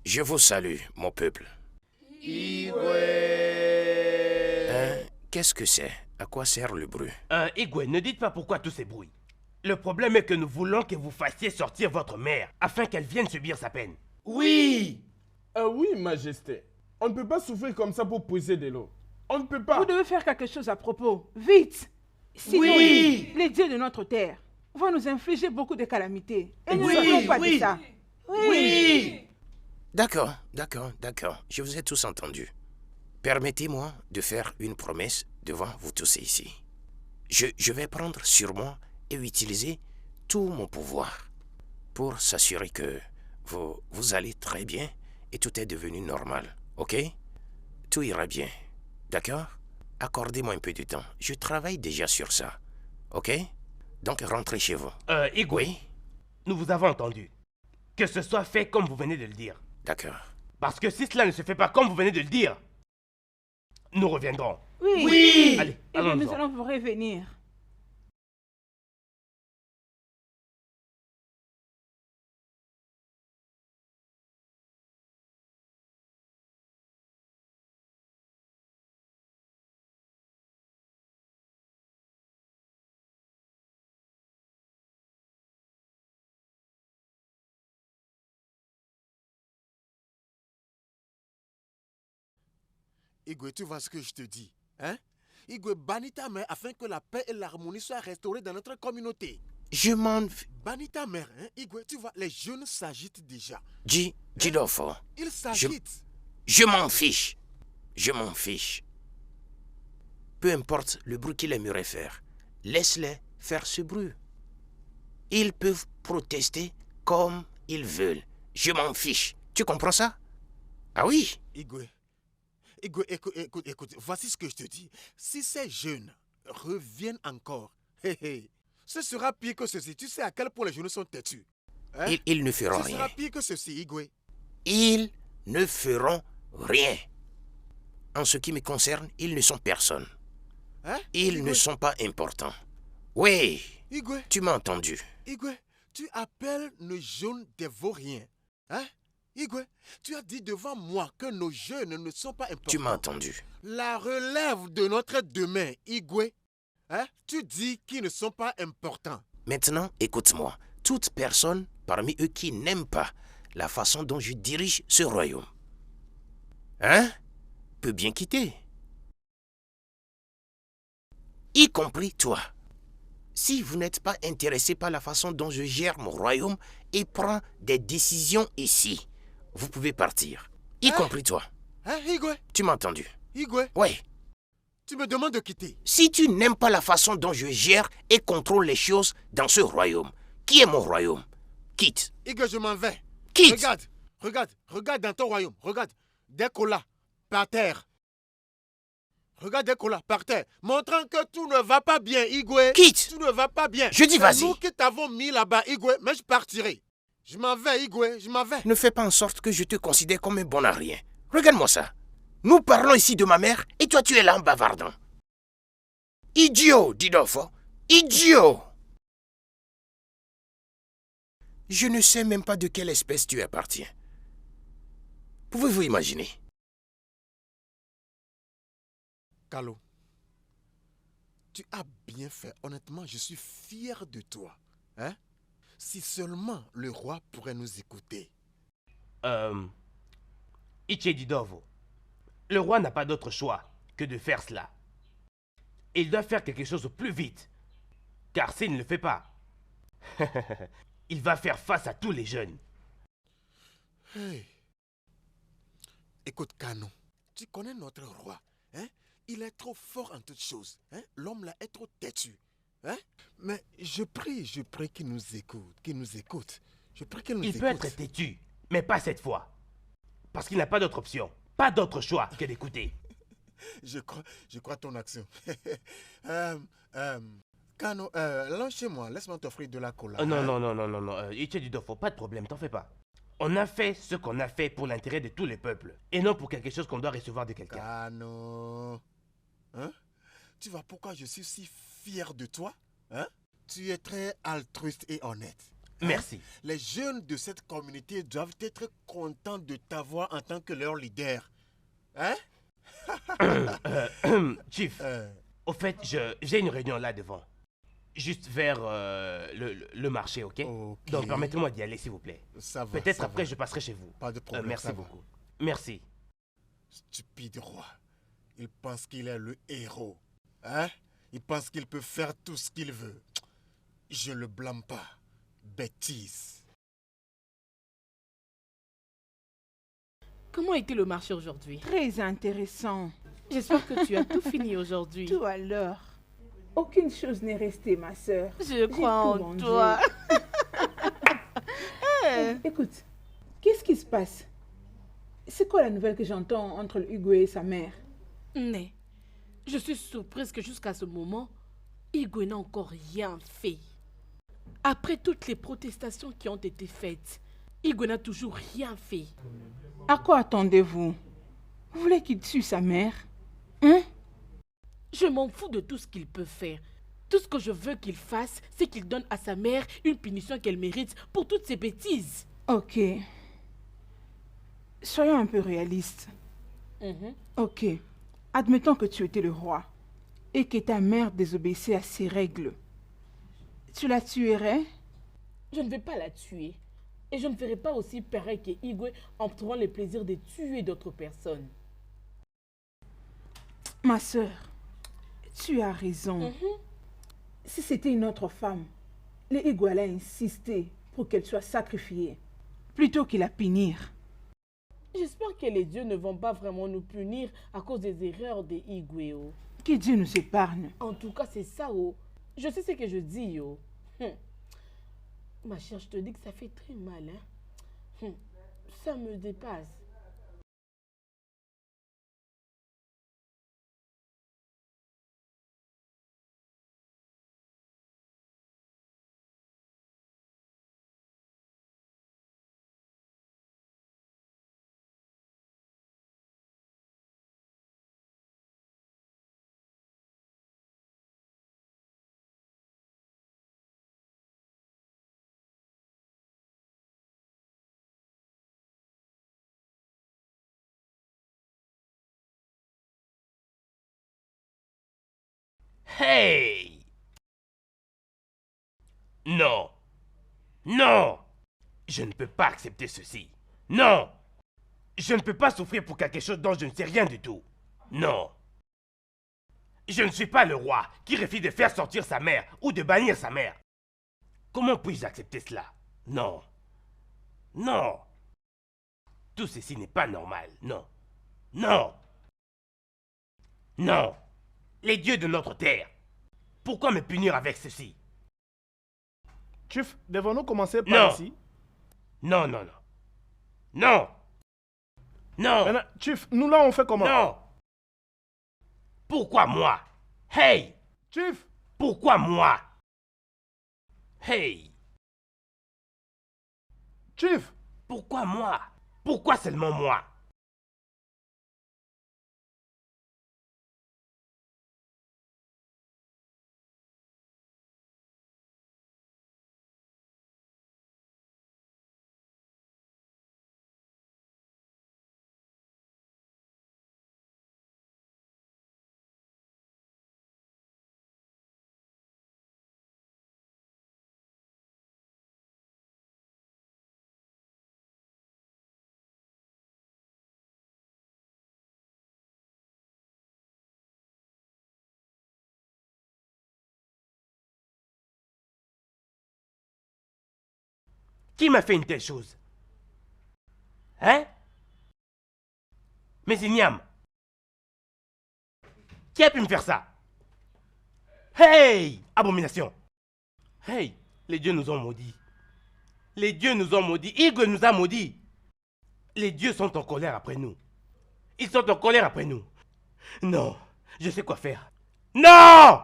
Je vous salue, mon peuple. Qu'est-ce que c'est? À quoi sert le bruit? Igwe, ne dites pas pourquoi tous ces bruits. Le problème est que nous voulons que vous fassiez sortir votre mère, afin qu'elle vienne subir sa peine. Oui. Oui, Majesté. On ne peut pas souffrir comme ça pour puiser de l'eau. On ne peut pas. Vous devez faire quelque chose à propos. Vite. Sinon, Oui. les dieux de notre terre vont nous infliger beaucoup de calamités. Et nous ne Oui, voulons pas oui. de ça. Oui. D'accord. Je vous ai tous entendus. Permettez-moi de faire une promesse devant vous tous ici. Je vais prendre sur moi et utiliser tout mon pouvoir pour s'assurer que vous allez très bien et tout est devenu normal. Ok? Tout ira bien. D'accord? Accordez-moi un peu de temps. Je travaille déjà sur ça. Ok? Donc rentrez chez vous. Igwe, Oui? nous vous avons entendu. Que ce soit fait comme vous venez de le dire. D'accord. Parce que si cela ne se fait pas comme vous venez de le dire, nous reviendrons. Oui. Allez, Et allons-nous. nous allons vous revenir. Igwe, tu vois ce que je te dis, hein? Igwe, bannis ta mère afin que la paix et l'harmonie soient restaurées dans notre communauté. Je m'en... Bannis ta mère, hein? Igwe, tu vois, les jeunes s'agitent déjà. Jidofo. Ils s'agitent. Je m'en fiche. Je m'en fiche. Peu importe le bruit qu'ils aimeraient faire, laisse-les faire ce bruit. Ils peuvent protester comme ils veulent. Je m'en fiche. Tu comprends ça? Ah oui? Igwe, écoute, voici ce que je te dis. Si ces jeunes reviennent encore, ce sera pire que ceci. Tu sais à quel point les jeunes sont têtus. Hein? Ils ne feront rien. Ce sera pire que ceci, Igwe. Ils ne feront rien. En ce qui me concerne, ils ne sont personne. Hein? Ils Igwe? ne sont pas importants. Oui, Igwe, tu m'as entendu. Igwe, tu appelles nos jeunes des vauriens. Hein? Igwe, tu as dit devant moi que nos jeunes ne sont pas importants. Tu m'as entendu. La relève de notre demain, Igwe, hein? Tu dis qu'ils ne sont pas importants. Maintenant, écoute-moi. Toute personne parmi eux qui n'aime pas la façon dont je dirige ce royaume, peut bien quitter. Y compris toi. Si vous n'êtes pas intéressé par la façon dont je gère mon royaume et prends des décisions ici, vous pouvez partir. Y compris toi. Hein, Igwe? Tu m'as entendu? Igwe? Oui. Tu me demandes de quitter. Si tu n'aimes pas la façon dont je gère et contrôle les choses dans ce royaume, qui est mon royaume? Quitte. Igwe, je m'en vais. Quitte. Regarde dans ton royaume. Regarde. Des colas par terre. Regarde des colas par terre. Montrant que tout ne va pas bien, Igwe. Quitte. Tout ne va pas bien. Je dis vas-y. C'est nous qui t'avons mis là-bas, Igwe, mais je partirai. Je m'en vais, Igwe, je m'en vais. Ne fais pas en sorte que je te considère comme un bon à rien. Regarde-moi ça. Nous parlons ici de ma mère et toi tu es là en bavardant. Idiot, Didofo. Idiot. Je ne sais même pas de quelle espèce tu appartiens. Pouvez-vous imaginer? Kalo, tu as bien fait. Honnêtement, je suis fier de toi. Hein? Si seulement le roi pourrait nous écouter. Ichedidovo, le roi n'a pas d'autre choix que de faire cela. Il doit faire quelque chose au plus vite. Car s'il ne le fait pas, il va faire face à tous les jeunes. Hey. Écoute, Kano, tu connais notre roi, hein? Il est trop fort en toutes choses, hein? L'homme là est trop têtu, hein? Mais je prie qu'il nous écoute, Je prie qu'il nous écoute. Il peut être têtu, mais pas cette fois. Parce qu'il n'a pas d'autre option, pas d'autre choix que d'écouter. Je crois ton action. Kano, lâche-moi, laisse-moi t'offrir de la cola. Non. Ichedidofo, pas de problème, t'en fais pas. On a fait ce qu'on a fait pour l'intérêt de tous les peuples, et non pour quelque chose qu'on doit recevoir de quelqu'un. Kano, hein? Tu vois pourquoi je suis si fier de toi? Hein? Tu es très altruiste et honnête. Hein? Merci. Les jeunes de cette communauté doivent être contents de t'avoir en tant que leur leader. Hein? Chief, au fait, j'ai une réunion là devant. Juste vers le marché, ok? Donc permettez-moi d'y aller, s'il vous plaît. Ça va. Peut-être après, je passerai chez vous. Pas de problème. Merci beaucoup. Merci. Stupide roi. Il pense qu'il est le héros. Hein? Il pense qu'il peut faire tout ce qu'il veut. Je le blâme pas. Bêtise. Comment était le marché aujourd'hui? Très intéressant. J'espère que tu as tout fini aujourd'hui. Tout à l'heure. Aucune chose n'est restée, ma sœur. Je crois en toi. Écoute, qu'est-ce qui se passe? C'est quoi la nouvelle que j'entends entre Hugo et sa mère? Mais, je suis surprise que jusqu'à ce moment, Hugo n'a encore rien fait. Après toutes les protestations qui ont été faites, Hugo n'a toujours rien fait. À quoi attendez-vous? Vous voulez qu'il tue sa mère? Hein? Je m'en fous de tout ce qu'il peut faire. Tout ce que je veux qu'il fasse, c'est qu'il donne à sa mère une punition qu'elle mérite pour toutes ses bêtises. Ok. Soyons un peu réalistes. Ok. Admettons que tu étais le roi et que ta mère désobéissait à ses règles. Tu la tuerais? Je ne vais pas la tuer. Et je ne ferai pas aussi pareil que Igwe en trouvant le plaisir de tuer d'autres personnes. Ma sœur, tu as raison. Si c'était une autre femme, les Igwe allaient insister pour qu'elle soit sacrifiée, plutôt que la punir. J'espère que les dieux ne vont pas vraiment nous punir à cause des erreurs des Igwe. Oh. Que Dieu nous épargne. En tout cas, c'est ça. Oh. Je sais ce que je dis. Oh. Ma chère, je te dis que ça fait très mal. Hein? Ça me dépasse. Hey! Non! Non! Je ne peux pas accepter ceci. Non! Je ne peux pas souffrir pour quelque chose dont je ne sais rien du tout. Non! Je ne suis pas le roi qui refuse de faire sortir sa mère ou de bannir sa mère. Comment puis-je accepter cela? Non! Non! Tout ceci n'est pas normal. Non! Non! Non! Les dieux de notre terre, pourquoi me punir avec ceci? Chuf, devons-nous commencer par ici? Non, non, non. Non! Non! Maintenant, Chuf, nous là on fait comment? Non! Pourquoi moi? Hey! Chuf! Pourquoi moi? Hey! Chuf! Pourquoi moi? Pourquoi seulement moi? Qui m'a fait une telle chose? Hein? Mais Ignam, qui a pu me faire ça? Hey! Abomination! Hey! Les dieux nous ont maudits. Les dieux nous ont maudits. Igwe nous a maudits. Les dieux sont en colère après nous. Ils sont en colère après nous. Non, je sais quoi faire. Non!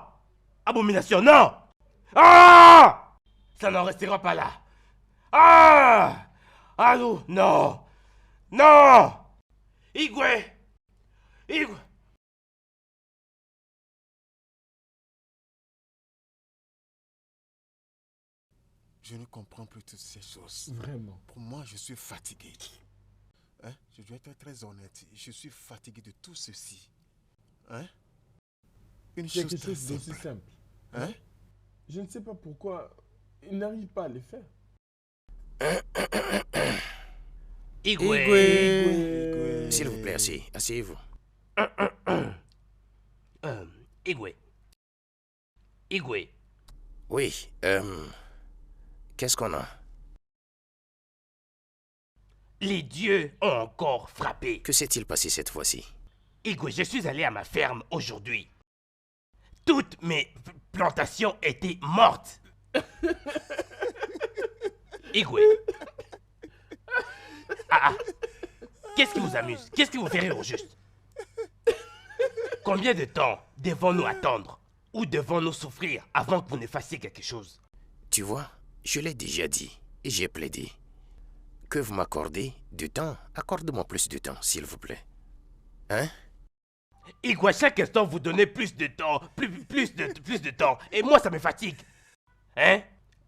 Abomination, non! Ah! Ça n'en restera pas là. Ah! Allô? Non! Non! Igwe! Igwe! Je ne comprends plus toutes ces choses. Vraiment. Pour moi, je suis fatigué. Hein? Je dois être très honnête. Je suis fatigué de tout ceci. Hein? Une C'est chose quelque très chose d'aussi simple. simple. Hein? Je ne sais pas pourquoi il n'arrive pas à le faire. Igwe! S'il vous plaît, asseyez-vous. Igwe. Igwe. Oui, qu'est-ce qu'on a? Les dieux ont encore frappé. Que s'est-il passé cette fois-ci? Igwe, je suis allé à ma ferme aujourd'hui. Toutes mes plantations étaient mortes. Igwe. Qu'est-ce qui vous amuse? Qu'est-ce qui vous fait rire au juste? Combien de temps devons-nous attendre? Ou devons-nous souffrir avant que vous ne fassiez quelque chose? Tu vois, je l'ai déjà dit et j'ai plaidé. Que vous m'accordez du temps, accorde-moi plus de temps, s'il vous plaît. Hein? Igwe, chaque instant, vous donnez plus de temps, plus de temps. Et moi, ça me fatigue. Hein?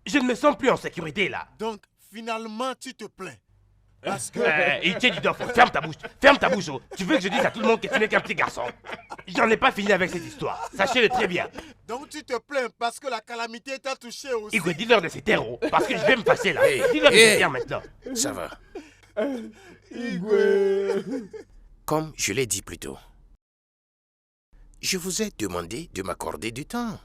Je ne me sens plus en sécurité, là. Donc, finalement, tu te plains. Parce que... Itié du Dofo, ferme ta bouche. Oh. Tu veux que je dise à tout le monde que tu n'es qu'un petit garçon? J'en ai pas fini avec cette histoire. Sachez-le très bien. Donc tu te plains parce que la calamité t'a touché aussi. Igwe, dis-leur de se taire, oh, parce que je vais me passer là. Hey, Dis-leur de se taire maintenant. Ça va. Igwe! Comme je l'ai dit plus tôt, Je vous ai demandé de m'accorder du temps.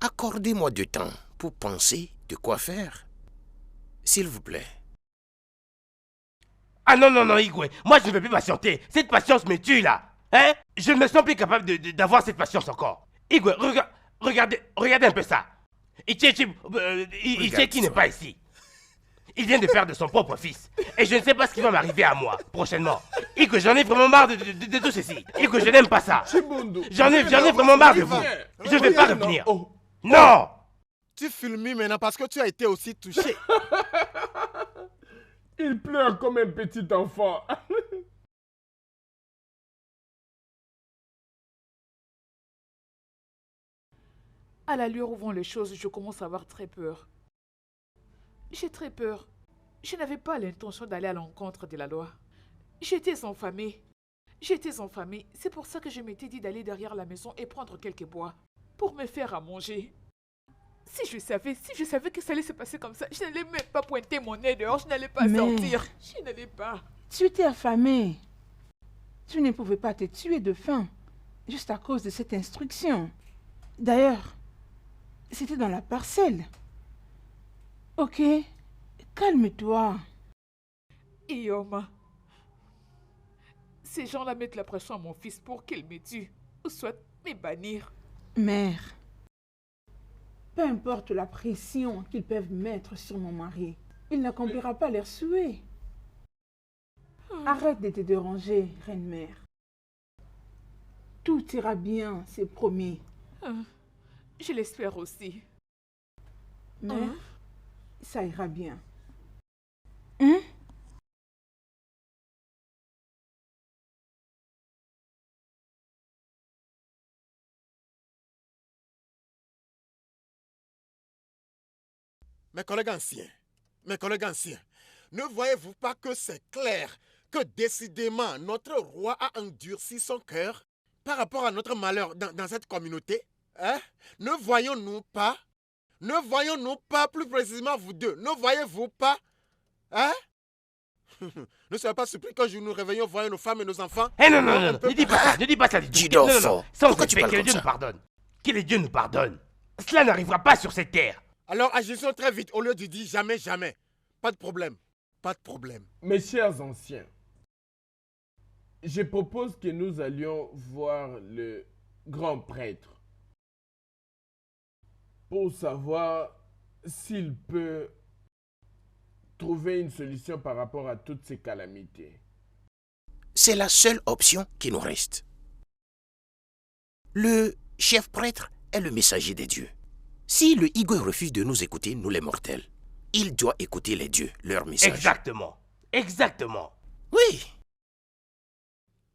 Accordez-moi du temps pour penser de quoi faire. S'il vous plaît. Ah non, non, non, Igwe, moi je ne vais plus patienter. Cette patience me tue là. Hein? Je ne me sens plus capable d'avoir cette patience encore. Igwe, regardez un peu ça. Icheki n'est pas ici. Il vient de perdre son propre fils. Et je ne sais pas ce qui va m'arriver à moi prochainement. Igwe, j'en ai vraiment marre de tout ceci. Igwe, je n'aime pas ça. J'en ai vraiment marre de vous. Je ne vais pas revenir. Non! Tu filmes maintenant parce que tu as été aussi touché. Il pleure comme un petit enfant. À l'allure où vont les choses, je commence à avoir très peur. J'ai très peur. Je n'avais pas l'intention d'aller à l'encontre de la loi. J'étais en famille. C'est pour ça que je m'étais dit d'aller derrière la maison et prendre quelques bois pour me faire à manger. Si je savais que ça allait se passer comme ça, je n'allais même pas pointer mon nez dehors, je n'allais pas sortir. Je n'allais pas. Tu étais affamé. Tu ne pouvais pas te tuer de faim, juste à cause de cette instruction. D'ailleurs, c'était dans la parcelle. Ok, calme-toi. Ioma, ces gens-là mettent la pression à mon fils pour qu'il me tue, ou soit me bannir. Mère, peu importe la pression qu'ils peuvent mettre sur mon mari, il n'accomplira pas leurs souhaits. Arrête de te déranger, reine-mère. Tout ira bien, c'est promis. Je l'espère aussi. Mais ça ira bien. Mes collègues anciens, ne voyez-vous pas que c'est clair que décidément notre roi a endurci son cœur par rapport à notre malheur dans cette communauté? Hein? Ne voyons-nous pas, plus précisément vous deux, ne voyez-vous pas? Hein? Ne soyez pas surpris quand nous réveillons, voyons nos femmes et nos enfants. Non, ne dis pas ça, Jidorfo, sans respect, que Dieu nous pardonne. Que les dieux nous pardonnent. Cela n'arrivera pas sur cette terre. Alors agissons très vite au lieu de dire jamais, jamais. Pas de problème. Mes chers anciens, je propose que nous allions voir le grand prêtre pour savoir s'il peut trouver une solution par rapport à toutes ces calamités. C'est la seule option qui nous reste. Le chef prêtre est le messager des dieux. Si le Igwe refuse de nous écouter, nous les mortels, il doit écouter les dieux, leur message. Exactement. Oui.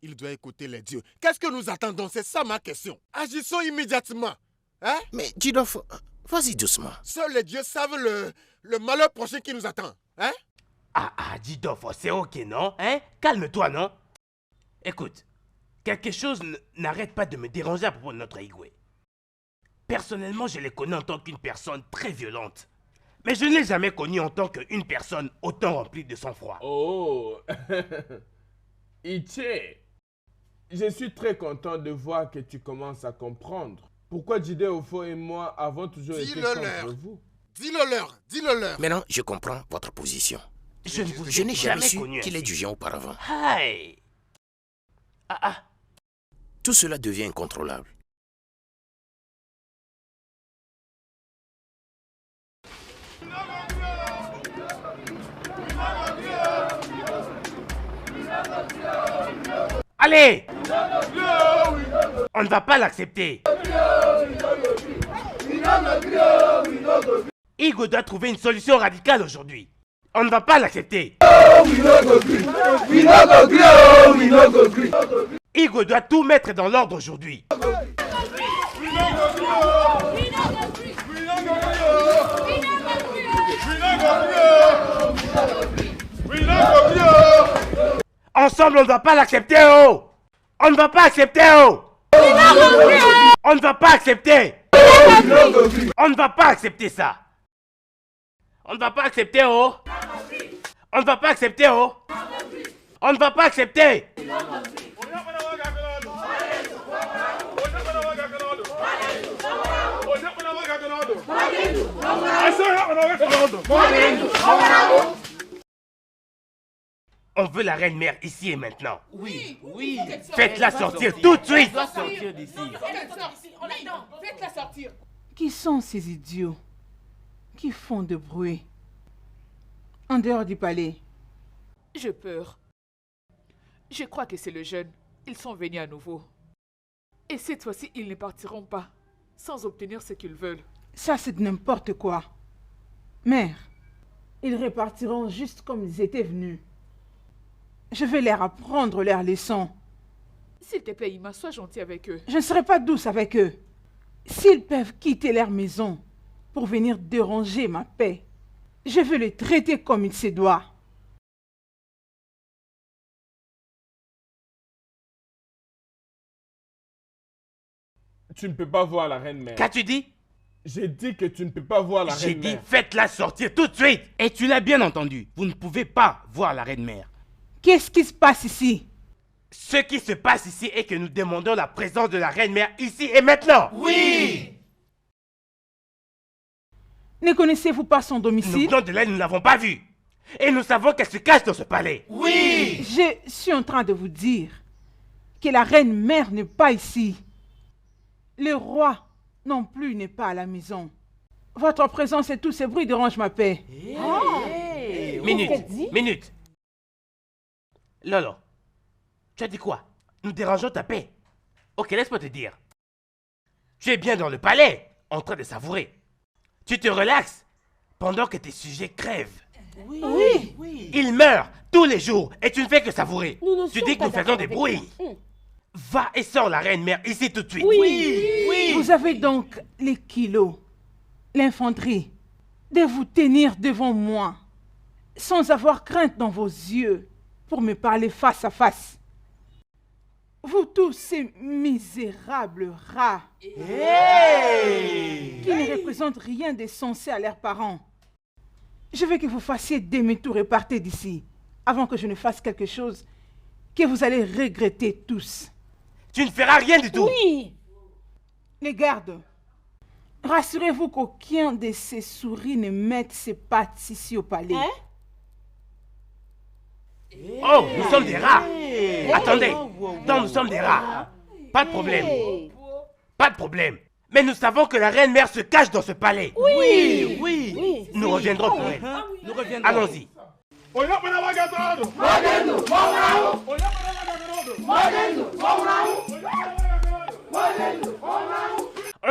Il doit écouter les dieux. Qu'est-ce que nous attendons? C'est ça ma question. Agissons immédiatement. Hein? Mais Jidorfo, vas-y doucement. Seuls les dieux savent le malheur prochain qui nous attend. Hein? Jidorfo, c'est ok, non? Hein? Calme-toi, non? Écoute, quelque chose n'arrête pas de me déranger à propos de notre Igwe. Personnellement, je l'ai connu en tant qu'une personne très violente. Mais je ne l'ai jamais connu en tant qu'une personne autant remplie de sang-froid. Oh, Iche, je suis très content de voir que tu commences à comprendre pourquoi Jidorfo et moi avons toujours été contre vous. Dis-le leur. Maintenant, je comprends votre position. Je n'ai jamais su qu'il est du genre auparavant. Hey. Tout cela devient incontrôlable. Allez! On ne va pas l'accepter. Igwe doit trouver une solution radicale aujourd'hui. On ne va pas l'accepter. Igwe doit tout mettre dans l'ordre aujourd'hui. Ensemble, on ne va pas l'accepter, oh! On ne va pas accepter, oh! On ne va pas accepter! On ne va pas accepter ça! On ne va pas accepter, oh! On ne va pas accepter, oh! On ne va pas accepter! On veut la reine-mère ici et maintenant. Oui, oui. Faites-la sortir tout de suite. Elle doit sortir d'ici. On l'attend. Faites-la sortir. Qui sont ces idiots qui font de bruit en dehors du palais? J'ai peur. Je crois que c'est le jeune. Ils sont venus à nouveau. Et cette fois-ci, ils ne partiront pas sans obtenir ce qu'ils veulent. Ça, c'est de n'importe quoi. Mère, ils repartiront juste comme ils étaient venus. Je vais leur apprendre leur leçon. S'il te plaît, Ima, sois gentil avec eux. Je ne serai pas douce avec eux. S'ils peuvent quitter leur maison pour venir déranger ma paix, je vais les traiter comme il se doit. Tu ne peux pas voir la reine-mère. Qu'as-tu dit? J'ai dit que tu ne peux pas voir la J'ai dit reine-mère. faites-la sortir tout de suite. Et tu l'as bien entendu. Vous ne pouvez pas voir la reine-mère. Qu'est-ce qui se passe ici? Ce qui se passe ici est que nous demandons la présence de la reine-mère ici et maintenant. Oui. Ne connaissez-vous pas son Nous domicile? venons de là, nous ne l'avons pas vue. Et nous savons qu'elle se cache dans ce palais. Oui. Je suis en train de vous dire que la reine-mère n'est pas ici. Le roi non plus n'est pas à la maison. Votre présence et tous ces bruits dérangent ma paix. Minute. Lolo, tu as dit quoi? Nous dérangeons ta paix. Ok, laisse-moi te dire. Tu es bien dans le palais, en train de savourer. Tu te relaxes pendant que tes sujets crèvent. Oui. Ils meurent tous les jours et tu ne fais que savourer. Nous ne Tu sommes dis que pas nous faisons d'accord des avec bruits. ça. Va et sors la reine-mère ici tout de suite. Oui. Vous avez donc les kilos, l'infanterie, de vous tenir devant moi, sans avoir crainte dans vos yeux, pour me parler face à face. Vous tous ces misérables rats, qui ne représentent rien de sensé à leurs parents. Je veux que vous fassiez demi-tour et partez d'ici, avant que je ne fasse quelque chose que vous allez regretter tous. Tu ne feras rien du tout. Oui. Les gardes, rassurez-vous qu'aucun de ces souris ne mette ses pattes ici au palais. Hein? Oh, nous sommes des rats. Attendez, donc nous sommes des rats. Pas de problème. Pas de problème. Mais nous savons que la reine-mère se cache dans ce palais. Oui. Nous reviendrons pour elle. Nous reviendrons. Allons-y. On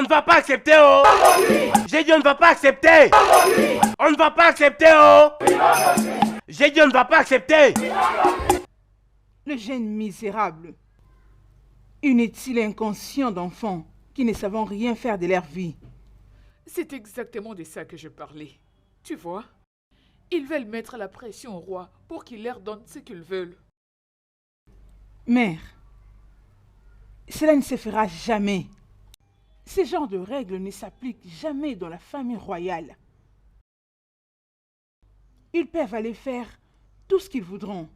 ne va pas accepter, oh. J'ai dit on ne va pas accepter. On ne va pas accepter, oh. J'ai dit on ne va pas accepter. Le jeune misérable, inutile et inconscient d'enfants qui ne savent rien faire de leur vie. C'est exactement de ça que je parlais. Tu vois? Ils veulent mettre la pression au roi pour qu'il leur donne ce qu'ils veulent. Mère, cela ne se fera jamais. Ce genre de règles ne s'appliquent jamais dans la famille royale. Ils peuvent aller faire tout ce qu'ils voudront.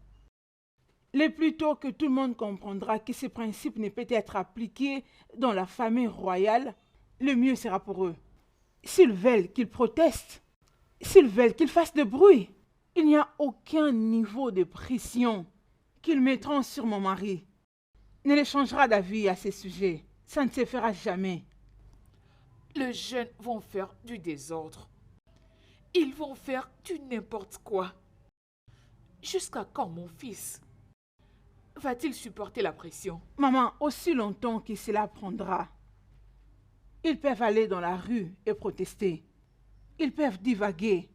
Le plus tôt que tout le monde comprendra que ce principe ne peut être appliqué dans la famille royale, le mieux sera pour eux. S'ils veulent qu'ils protestent, s'ils veulent qu'ils fassent de bruit, il n'y a aucun niveau de pression qu'ils mettront sur mon mari. Ne le changera d'avis à ce sujet. Ça ne se fera jamais. Les jeunes vont faire du désordre. Ils vont faire du n'importe quoi. Jusqu'à quand mon fils va-t-il supporter la pression? Maman, aussi longtemps que cela prendra, ils peuvent aller dans la rue et protester. Ils peuvent divaguer.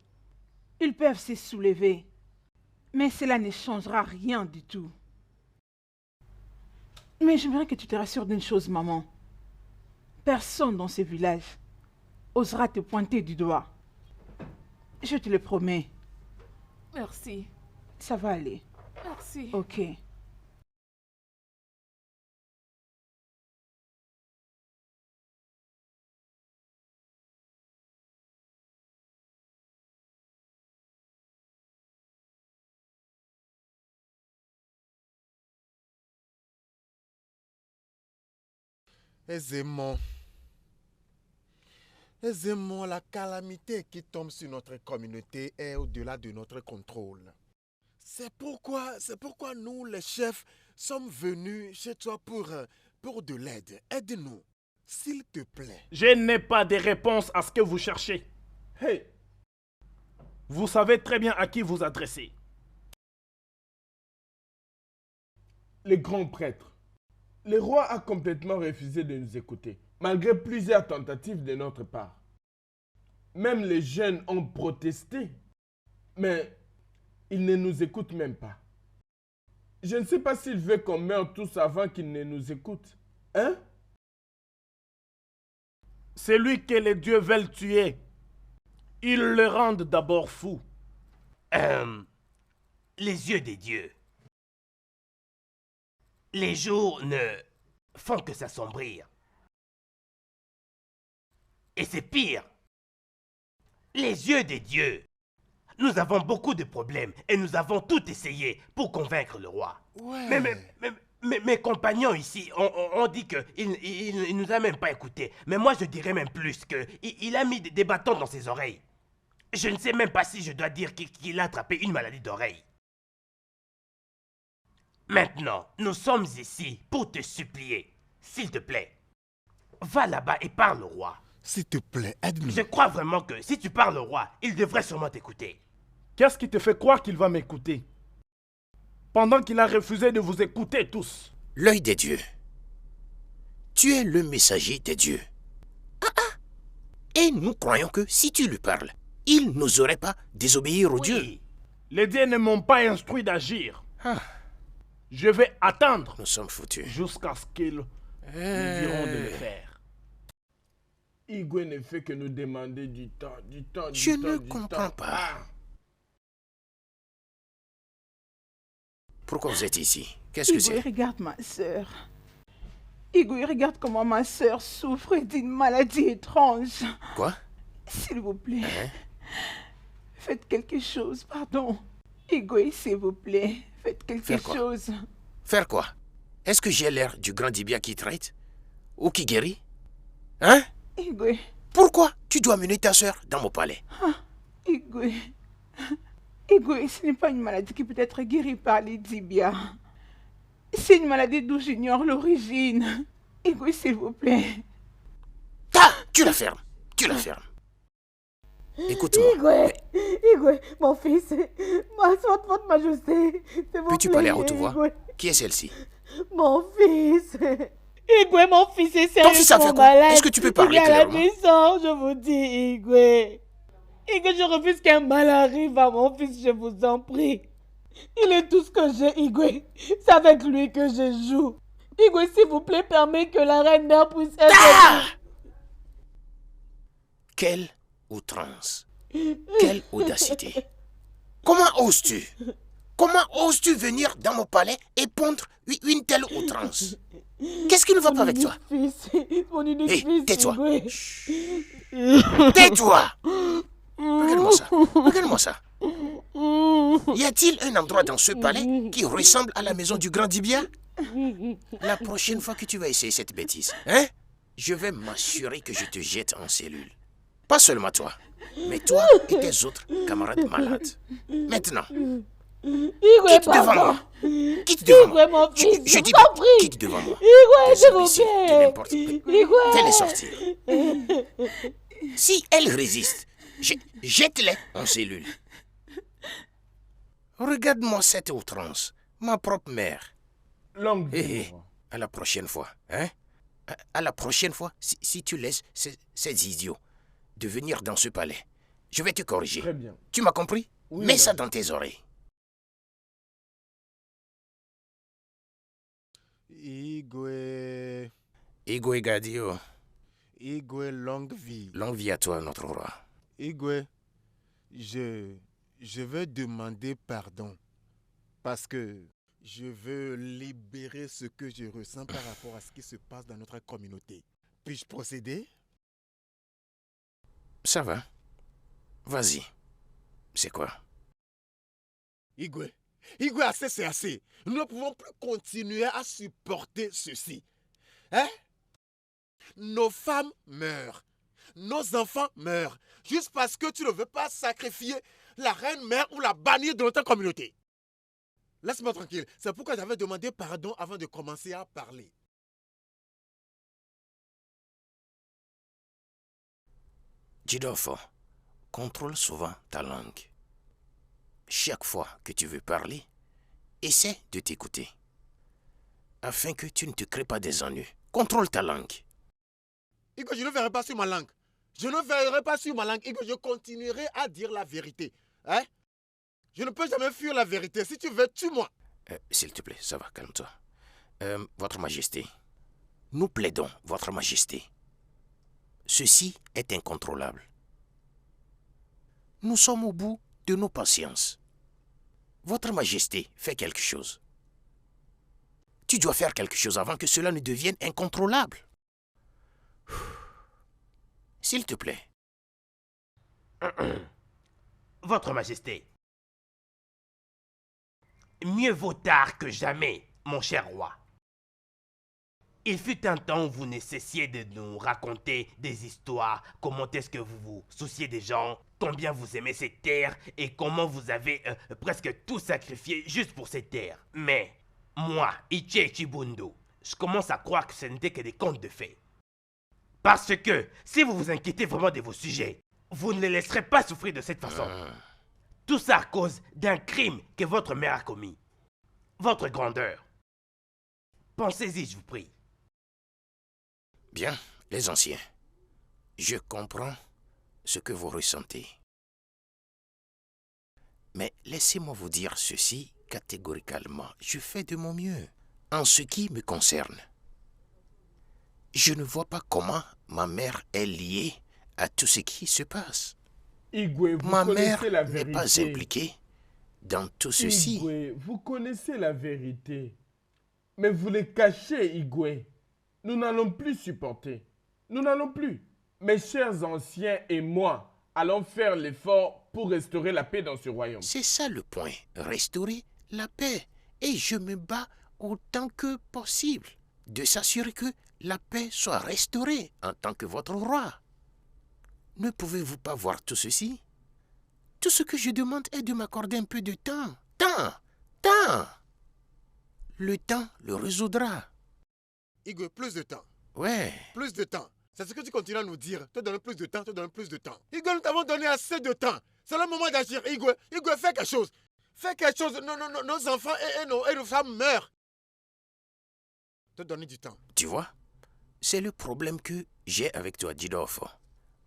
Ils peuvent se soulever. Mais cela ne changera rien du tout. Mais j'aimerais que tu te rassures d'une chose, maman. Personne dans ce village osera te pointer du doigt. Je te le promets. Merci. Ça va aller. Merci. Ok. Aisément. Aisément, la calamité qui tombe sur notre communauté est au-delà de notre contrôle. C'est pourquoi nous, les chefs, sommes venus chez toi pour de l'aide. Aide-nous, s'il te plaît. Je n'ai pas de réponse à ce que vous cherchez. Hey, Vous savez très bien à qui vous adressez. les grands prêtres. Le roi a complètement refusé de nous écouter, malgré plusieurs tentatives de notre part. Même les jeunes ont protesté, mais il ne nous écoute même pas. Je ne sais pas s'il veut qu'on meure tous avant qu'il ne nous écoute. Hein? Celui que les dieux veulent tuer, ils le rendent d'abord fou. Les yeux des dieux. Les jours ne font que s'assombrir. Et c'est pire. Les yeux des dieux. Nous avons beaucoup de problèmes et nous avons tout essayé pour convaincre le roi. Ouais. Mais mes compagnons ici ont dit qu'il il nous a même pas écoutés. Mais moi je dirais même plus qu'il a mis des bâtons dans ses oreilles. Je ne sais même pas si je dois dire qu'il a attrapé une maladie d'oreille. Maintenant, nous sommes ici pour te supplier. S'il te plaît, va là-bas et parle au roi. S'il te plaît, aide-nous. Je crois vraiment que si tu parles au roi, il devrait sûrement t'écouter. Qu'est-ce qui te fait croire qu'il va m'écouter? Pendant qu'il a refusé de vous écouter tous. L'œil des dieux. Tu es le messager des dieux. Et nous croyons que si tu lui parles, il n'oserait pas désobéir aux dieux. Oui, Les dieux ne m'ont pas instruit d'agir. Ah, Je vais attendre nous sommes foutus. jusqu'à ce qu'ils nous diront de le faire. Igwe ne fait que nous demander du temps. Je ne comprends pas. Pourquoi vous êtes ici? Qu'est-ce que Igwe, c'est? regarde ma sœur. Igwe, regarde comment ma sœur souffre d'une maladie étrange. Quoi? S'il vous plaît, Hein? faites quelque chose, pardon. Igwe, s'il vous plaît, faites quelque Faire quoi? chose. Faire quoi? Est-ce que j'ai l'air du grand Dibia qui traite? Ou qui guérit? Hein? Igwe, Pourquoi tu dois mener ta sœur dans mon palais? Igwe. Igwe, ce n'est pas une maladie qui peut être guérie par les Dibia. C'est une maladie d'où j'ignore l'origine. Igwe, s'il vous plaît. Ah! Tu la fermes. Tu la fermes. Écoute-moi. Igwe, mon fils, votre majesté, s'il vous Peux-tu plaît, parler à haute voix? Igwe. Qui est celle-ci? Mon fils. Igwe, mon fils est Ton fils a fait sérieusement quoi? malade. Est-ce que tu peux parler Il est à la clairement? maison, je vous dis, Igwe. Igwe, je refuse qu'un mal arrive à mon fils, je vous en prie. Il est tout ce que j'ai, Igwe. C'est avec lui que je joue. Igwe, s'il vous plaît, permets que la reine mère puisse être... Ah! Quelle outrance. Quelle audacité. Comment oses-tu? Comment oses-tu venir dans mon palais et pondre une telle outrance? Qu'est-ce qui ne va pas avec toi? Mon unique Hé, fils, tais-toi. Igwe. Chut. Tais-toi. Regarde-moi ça. Regarde-moi ça. Y a-t-il un endroit dans ce palais qui ressemble à la maison du grand Dibia? La prochaine fois que tu vas essayer cette bêtise, hein, je vais m'assurer que je te jette en cellule. Pas seulement toi, mais toi et tes autres camarades malades. Maintenant, Igwe, quitte devant pardon. moi. Quitte devant Igwe, moi. mon fils, Je dis je t'en prie. quitte devant moi. Igwe, Des s'il vous imbéciles de plaît. n'importe quoi. Igwe. Fais-les sortir. Si elles résistent, jette-les en cellule. Regarde-moi cette outrance, ma propre mère. Longue Hé, vie, hé, roi. à la prochaine fois, hein? À la prochaine fois, si tu laisses ces idiots de venir dans ce palais, je vais te corriger. Très bien. Tu m'as compris? Oui, Mets ça madame. dans tes oreilles. Igwe, Igwe Gadio, Igwe, longue vie. longue vie à toi, notre roi. Igwe, je veux demander pardon parce que je veux libérer ce que je ressens par rapport à ce qui se passe dans notre communauté. Puis-je procéder? Ça va. Vas-y. C'est quoi? Igwe, Igwe, assez c'est assez. Nous ne pouvons plus continuer à supporter ceci. Hein? Nos femmes meurent. nos enfants meurent. Juste parce que tu ne veux pas sacrifier la reine mère ou la bannir de notre communauté. Laisse-moi tranquille. C'est pourquoi j'avais demandé pardon avant de commencer à parler. Jidolfo, contrôle souvent ta langue. Chaque fois que tu veux parler, essaie de t'écouter. Afin que tu ne te crées pas des ennuis. Contrôle ta langue. Igo, je ne verrai pas sur ma langue. Je ne verrai pas sur ma langue. Igo, je continuerai à dire la vérité. Hein? Je ne peux jamais fuir la vérité. Si tu veux, tue-moi. S'il te plaît, ça va, calme-toi. Votre Majesté, nous plaidons, Votre Majesté. Ceci est incontrôlable. Nous sommes au bout de nos patiences. Votre Majesté fait quelque chose. Tu dois faire quelque chose avant que cela ne devienne incontrôlable. S'il te plaît. Votre Majesté. Mieux vaut tard que jamais, mon cher roi. Il fut un temps où vous ne cessiez de nous raconter des histoires, comment est-ce que vous vous souciez des gens, combien vous aimez cette terre et comment vous avez presque tout sacrifié juste pour cette terre. Mais moi, Ichie Chibundo, je commence à croire que ce n'était que des contes de fées. Parce que si vous vous inquiétez vraiment de vos sujets, vous ne les laisserez pas souffrir de cette façon. Tout ça à cause d'un crime que votre mère a commis. Votre grandeur. Pensez-y, je vous prie. Bien, les anciens, je comprends ce que vous ressentez. Mais laissez-moi vous dire ceci catégoriquement. Je fais de mon mieux. En ce qui me concerne, je ne vois pas comment ma mère est liée à tout ce qui se passe. Igwe, vous Ma mère connaissez la n'est vérité. pas impliquée dans tout ceci. Igwe, vous connaissez la vérité. Mais vous les cachez, Igwe. Nous n'allons plus supporter. Nous n'allons plus. Mes chers anciens et moi allons faire l'effort pour restaurer la paix dans ce royaume. C'est ça le point. Restaurer la paix. Et je me bats autant que possible de s'assurer que la paix soit restaurée en tant que votre roi. Ne pouvez-vous pas voir tout ceci? Tout ce que je demande est de m'accorder un peu de temps. Temps. Le temps le résoudra. Igwe, plus de temps. Ouais. Plus de temps. C'est ce que tu continues à nous dire. Te donner plus de temps, te donner plus de temps. Igwe, nous t'avons donné assez de temps. C'est le moment d'agir. Igwe, fais quelque chose. Fais quelque chose. Nos enfants et nos femmes meurent. Te donner du temps. Tu vois, c'est le problème que j'ai avec toi, Jidolfo.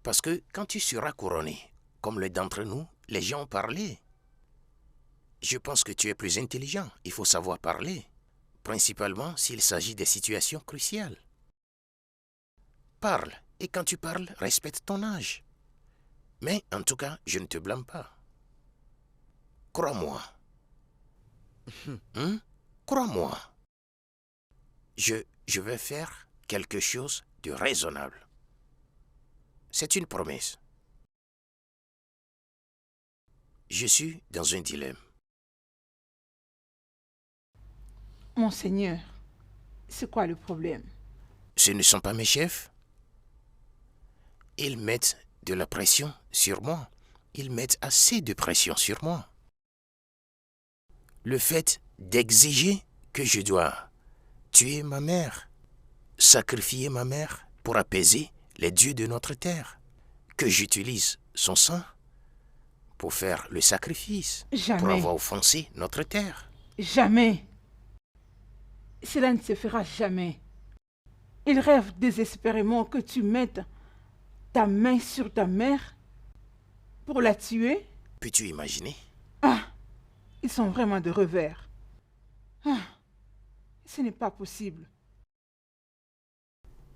Parce que quand tu seras couronné, comme l'un d'entre nous, les gens ont parlé. Je pense que tu es plus intelligent. Il faut savoir parler. Principalement s'il s'agit des situations cruciales. Parle, et quand tu parles, respecte ton âge. Mais en tout cas, je ne te blâme pas. Crois-moi. Crois-moi. Je vais faire quelque chose de raisonnable. C'est une promesse. Je suis dans un dilemme. Monseigneur, c'est quoi le problème? Ce ne sont pas mes chefs. Ils mettent de la pression sur moi. Ils mettent assez de pression sur moi. Le fait d'exiger que je dois tuer ma mère, sacrifier ma mère pour apaiser les dieux de notre terre, que j'utilise son sang pour faire le sacrifice, Jamais. pour avoir offensé notre terre. Jamais. Cela ne se fera jamais. Il rêve désespérément que tu mettes ta main sur ta mère pour la tuer. Peux-tu imaginer? Ah, ils sont vraiment de revers. Ah, ce n'est pas possible.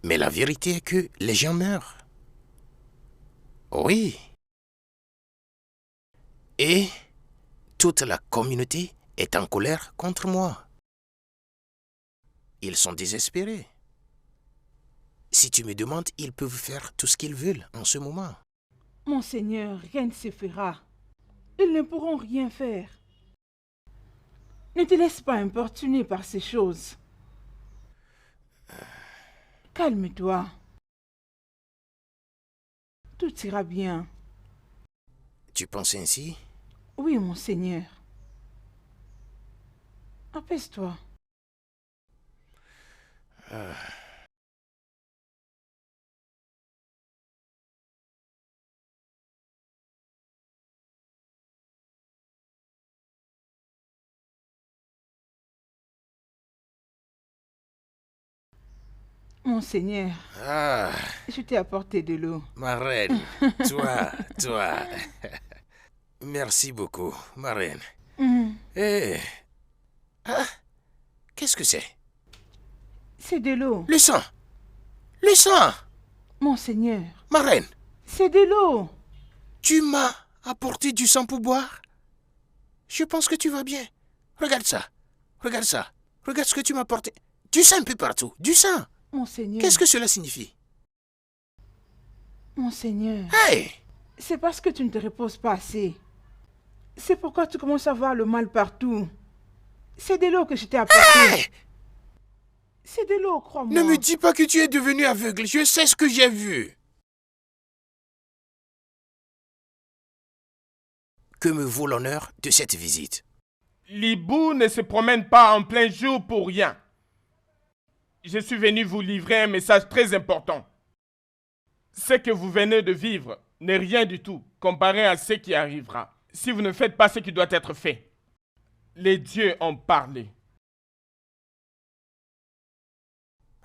Mais la vérité est que les gens meurent. Oui. Et toute la communauté est en colère contre moi. Ils sont désespérés. Si tu me demandes, ils peuvent faire tout ce qu'ils veulent en ce moment. Monseigneur, rien ne se fera. Ils ne pourront rien faire. Ne te laisse pas importuner par ces choses. Calme-toi. Tout ira bien. Tu penses ainsi? Oui, monseigneur. Apaise-toi. Monseigneur, Ah, je t'ai apporté de l'eau. ma reine, toi. Merci beaucoup, ma reine. Eh, ah, qu'est-ce que c'est? C'est de l'eau. Le sang! Le sang! Monseigneur, Ma reine, c'est de l'eau. tu m'as apporté du sang pour boire? Je pense que tu vas bien. Regarde ça. Regarde ça. Regarde ce que tu m'as apporté. Du sang un peu partout. Du sang. Monseigneur. Qu'est-ce que cela signifie? Monseigneur, Hey! c'est parce que tu ne te reposes pas assez. C'est pourquoi tu commences à voir le mal partout. C'est de l'eau que je t'ai apporté. Hey! C'est de l'eau, crois-moi. Ne me dis pas que tu es devenu aveugle. Je sais ce que j'ai vu. Que me vaut l'honneur de cette visite? L'hibou ne se promène pas en plein jour pour rien. Je suis venu vous livrer un message très important. Ce que vous venez de vivre n'est rien du tout comparé à ce qui arrivera si vous ne faites pas ce qui doit être fait. Les dieux ont parlé.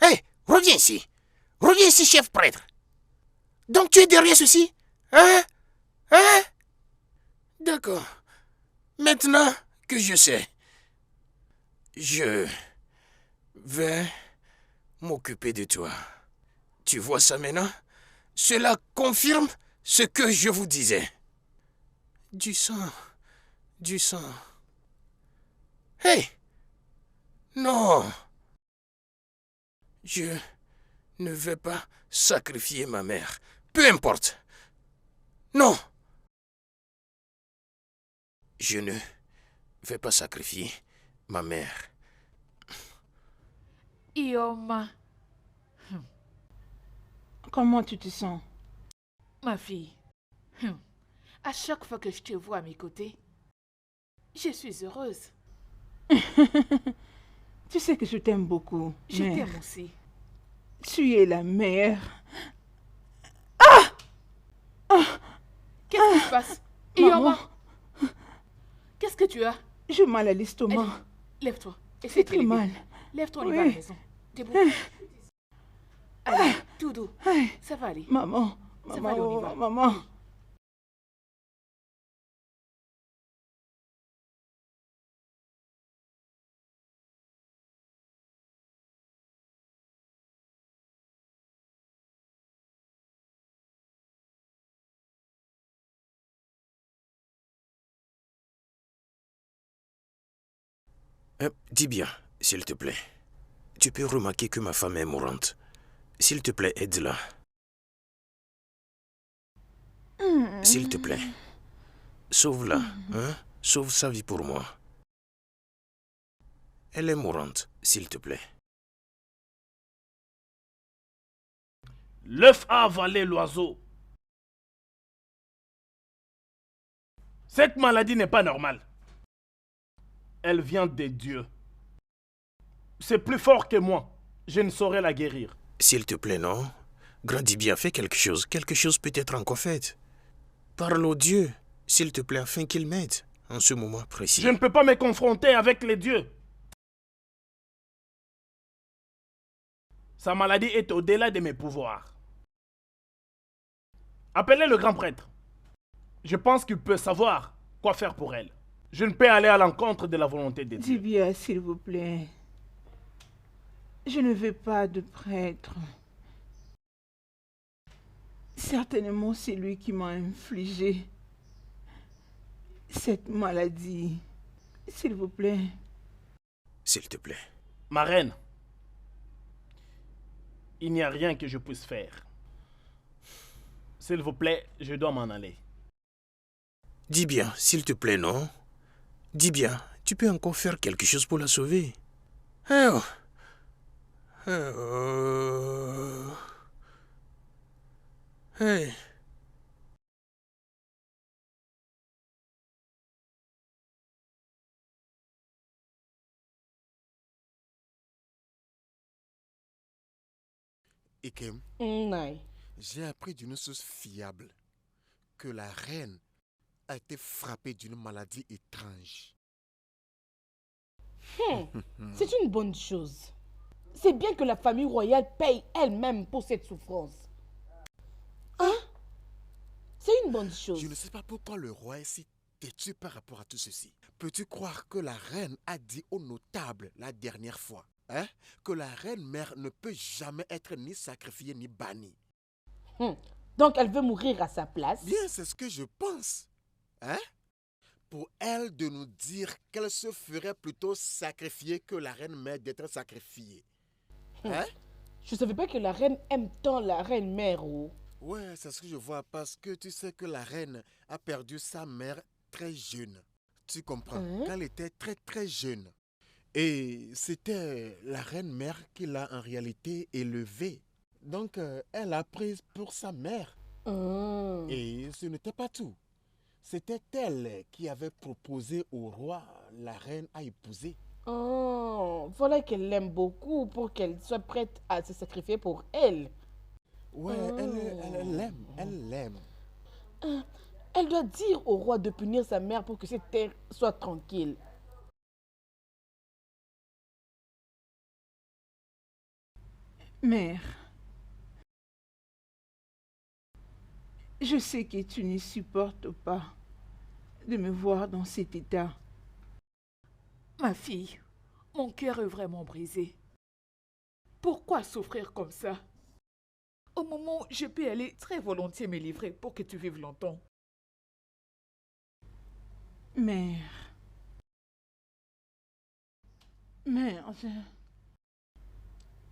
Hé, reviens ici. Reviens ici, chef prêtre. Donc tu es derrière ceci? Hein? Hein? D'accord. Maintenant que je sais, je vais m'occuper de toi. Tu vois ça maintenant? Cela confirme ce que je vous disais. Du sang. Du sang. Hé! Non! Je ne vais pas sacrifier ma mère. Peu importe. Non! Je ne vais pas sacrifier ma mère. Ioma, Comment tu te sens? ma fille, à chaque fois que je te vois à mes côtés, je suis heureuse. Tu sais que je t'aime beaucoup. Je mère. t'aime aussi. Tu es la mère. Qu'est-ce qui se passe? Maman. Ioma, qu'est-ce que tu as? J'ai mal à l'estomac. Lève-toi. C'est Essaie de te très lever. mal. Lève-toi, on y Oui. va à la maison. Debout. Allez, tout doux. Ça va aller. Maman. Ça va Maman, aller, on y oh, va. maman. Dis bien, s'il te plaît. Tu peux remarquer que ma femme est mourante. S'il te plaît, aide-la. S'il te plaît. Sauve-la, hein? Sauve sa vie pour moi. Elle est mourante, s'il te plaît. L'œuf a avalé l'oiseau. Cette maladie n'est pas normale. Elle vient des dieux. C'est plus fort que moi. Je ne saurais la guérir. S'il te plaît, non? Grandis bien, fais quelque chose. Quelque chose peut être encore fait. Parle au Dieu, s'il te plaît, afin qu'il m'aide en ce moment précis. Je ne peux pas me confronter avec les dieux. Sa maladie est au-delà de mes pouvoirs. Appelez le grand prêtre. Je pense qu'il peut savoir quoi faire pour elle. Je ne peux aller à l'encontre de la volonté de Dis Dieu. bien, s'il vous plaît. Je ne veux pas de prêtre. Certainement, c'est lui qui m'a infligé cette maladie. S'il vous plaît. S'il te plaît. Ma reine, il n'y a rien que je puisse faire. S'il vous plaît, je dois m'en aller. Dis bien, s'il te plaît, non? Dis bien, tu peux encore faire quelque chose pour la sauver. Oh. Oh. Hey. Ikem, Naï. j'ai appris d'une source fiable que la reine a été frappée d'une maladie étrange. C'est une bonne chose. C'est bien que la famille royale paye elle-même pour cette souffrance. Hein? C'est une bonne chose. Je ne sais pas pourquoi le roi est si têtu par rapport à tout ceci. Peux-tu croire que la reine a dit aux notables la dernière fois, hein, que la reine mère ne peut jamais être ni sacrifiée ni bannie? Donc elle veut mourir à sa place? Bien, c'est ce que je pense. Hein? Pour elle de nous dire qu'elle se ferait plutôt sacrifier que la reine mère d'être sacrifiée. Hein? Je ne savais pas que la reine aime tant la reine mère. Oh. Ouais, c'est ce que je vois parce que tu sais que la reine a perdu sa mère très jeune. Tu comprends? Quand elle était très très jeune. Et c'était la reine mère qui l'a en réalité élevée. Donc elle a pris pour sa mère. Et ce n'était pas tout. C'était elle qui avait proposé au roi la reine à épouser. Oh, voilà qu'elle l'aime beaucoup pour qu'elle soit prête à se sacrifier pour elle. Ouais, elle l'aime, elle l'aime. Elle doit dire au roi de punir sa mère pour que cette terre soit tranquille. Mère, je sais que tu ne supportes pas de me voir dans cet état. Ma fille, mon cœur est vraiment brisé. Pourquoi souffrir comme ça? Au moment où je peux aller très volontiers me livrer pour que tu vives longtemps. Mère,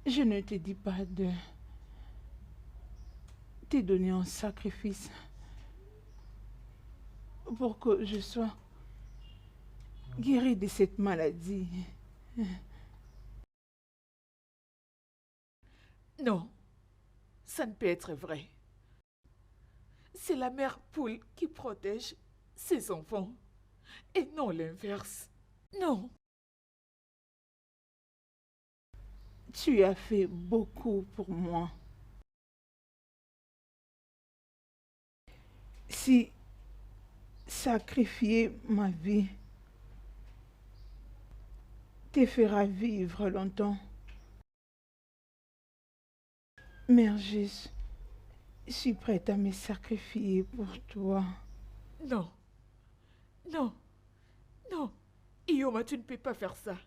je ne te dis pas de te donner en sacrifice pour que je sois guérie de cette maladie. Non, ça ne peut être vrai. C'est la mère poule qui protège ses enfants et non l'inverse. Non. Tu as fait beaucoup pour moi. Si sacrifier ma vie te fera vivre longtemps, Mère, je suis prête à me sacrifier pour toi. Non. Non. Non. Ioma, tu ne peux pas faire ça.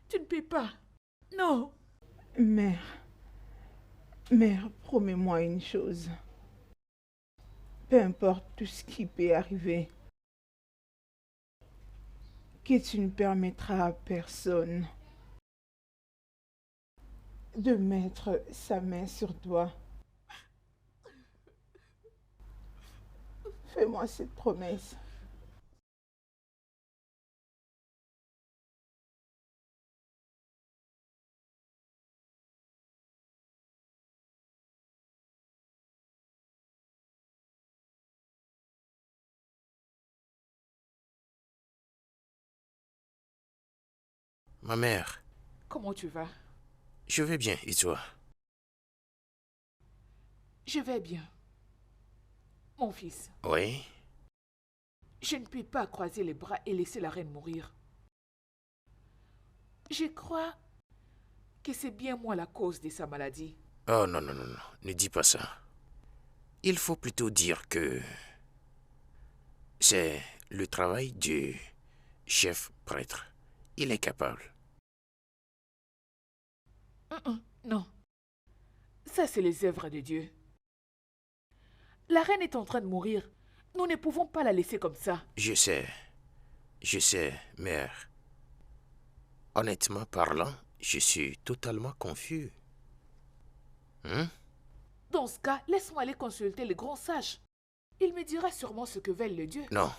Tu ne peux pas. Non. Mère, promets-moi une chose. Peu importe tout ce qui peut arriver, que tu ne permettras à personne de mettre sa main sur toi. Fais-moi cette promesse. Ma mère. Comment tu vas? Je vais bien, et toi? Je vais bien. Mon fils. Oui? Je ne peux pas croiser les bras et laisser la reine mourir. Je crois que c'est bien moi la cause de sa maladie. Oh non, non, non, non, ne dis pas ça. Il faut plutôt dire que c'est le travail du chef prêtre. Il est capable. Non. Ça, c'est les œuvres de Dieu. La reine est en train de mourir. Nous ne pouvons pas la laisser comme ça. Je sais, mère. Honnêtement parlant, je suis totalement confus. Dans ce cas, laisse-moi aller consulter le grand sage. Il me dira sûrement ce que veulent le Dieu. Non.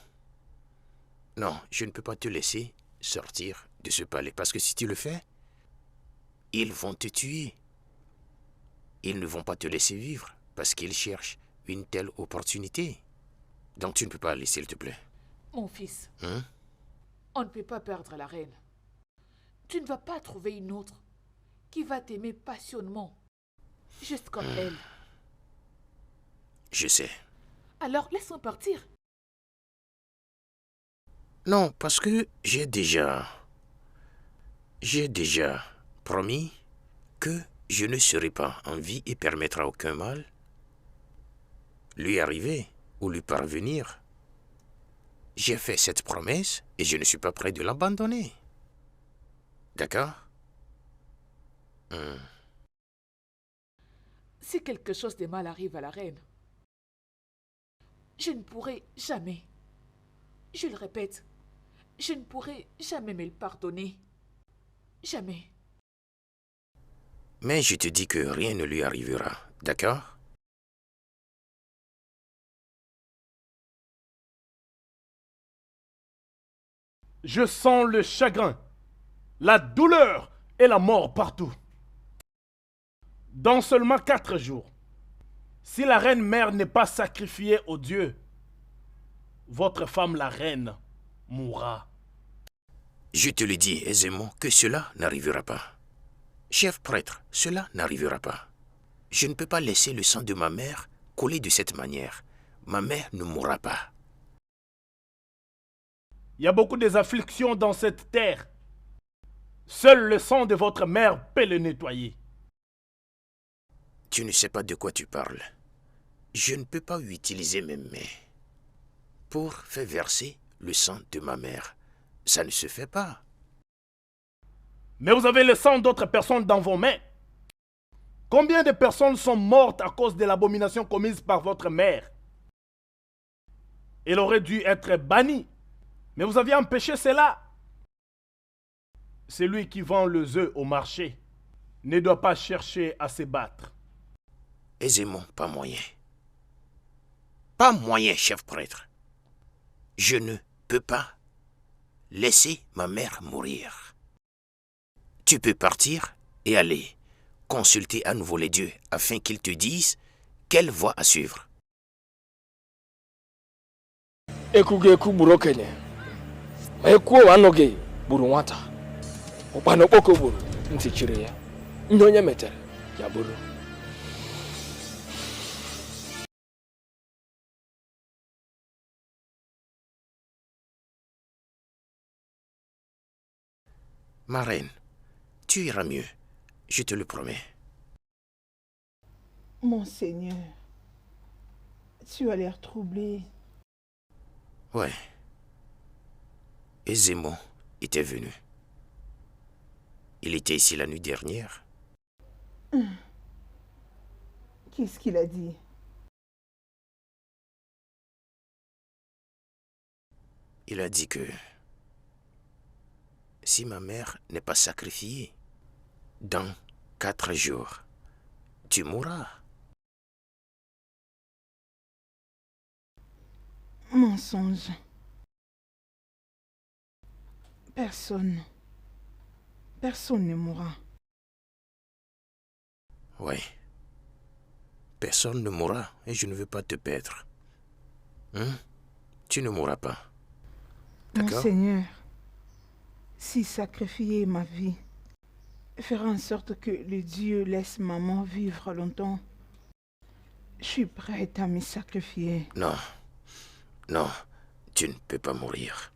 Non, je ne peux pas te laisser sortir de ce palais. Parce que si tu le fais, ils vont te tuer. Ils ne vont pas te laisser vivre parce qu'ils cherchent une telle opportunité. Donc tu ne peux pas aller, s'il te plaît. Mon fils, on ne peut pas perdre la reine. Tu ne vas pas trouver une autre qui va t'aimer passionnément. juste comme elle. Je sais. Alors laisse-moi partir. Non, parce que j'ai déjà promis que je ne serai pas en vie et permettra à aucun mal lui arriver ou lui parvenir. J'ai fait cette promesse et je ne suis pas prêt de l'abandonner. D'accord? Si quelque chose de mal arrive à la reine, je ne pourrai jamais, je le répète, je ne pourrai jamais me le pardonner. Jamais. Mais je te dis que rien ne lui arrivera. D'accord? Je sens le chagrin, la douleur et la mort partout. Dans seulement 4 jours, si la reine mère n'est pas sacrifiée au Dieu, votre femme la reine mourra. Je te le dis aisément que cela n'arrivera pas. Chef prêtre, cela n'arrivera pas. Je ne peux pas laisser le sang de ma mère couler de cette manière. Ma mère ne mourra pas. Il y a beaucoup d'afflictions dans cette terre. Seul le sang de votre mère peut le nettoyer. Tu ne sais pas de quoi tu parles. Je ne peux pas utiliser mes mains pour faire verser le sang de ma mère. Ça ne se fait pas. Mais vous avez le sang d'autres personnes dans vos mains. Combien de personnes sont mortes à cause de l'abomination commise par votre mère? Elle aurait dû être bannie. Mais vous aviez empêché cela. Celui qui vend les œufs au marché ne doit pas chercher à se battre. Aisément, pas moyen. Pas moyen, chef prêtre. Je ne peux pas laisser ma mère mourir. Tu peux partir et aller consulter à nouveau les dieux afin qu'ils te disent quelle voie à suivre. Ekugeku gburu okenye ma ekwuo anọghị gburu nwata ụkpana okpoko gburu ntị chiri ya ihe onye metere ya bụrụ. Ma reine, tu iras mieux, je te le promets. Monseigneur, tu as l'air troublé. Ouais. Et Zémon était venu. Il était ici la nuit dernière. Qu'est-ce qu'il a dit? Il a dit que si ma mère n'est pas sacrifiée, dans 4 jours, tu mourras. Mensonge. Personne ne mourra. Oui. Personne ne mourra et je ne veux pas te perdre. Tu ne mourras pas. D'accord? Monseigneur, si sacrifier ma vie fera en sorte que le Dieu laisse maman vivre longtemps, je suis prête à me sacrifier. Non. Non, tu ne peux pas mourir.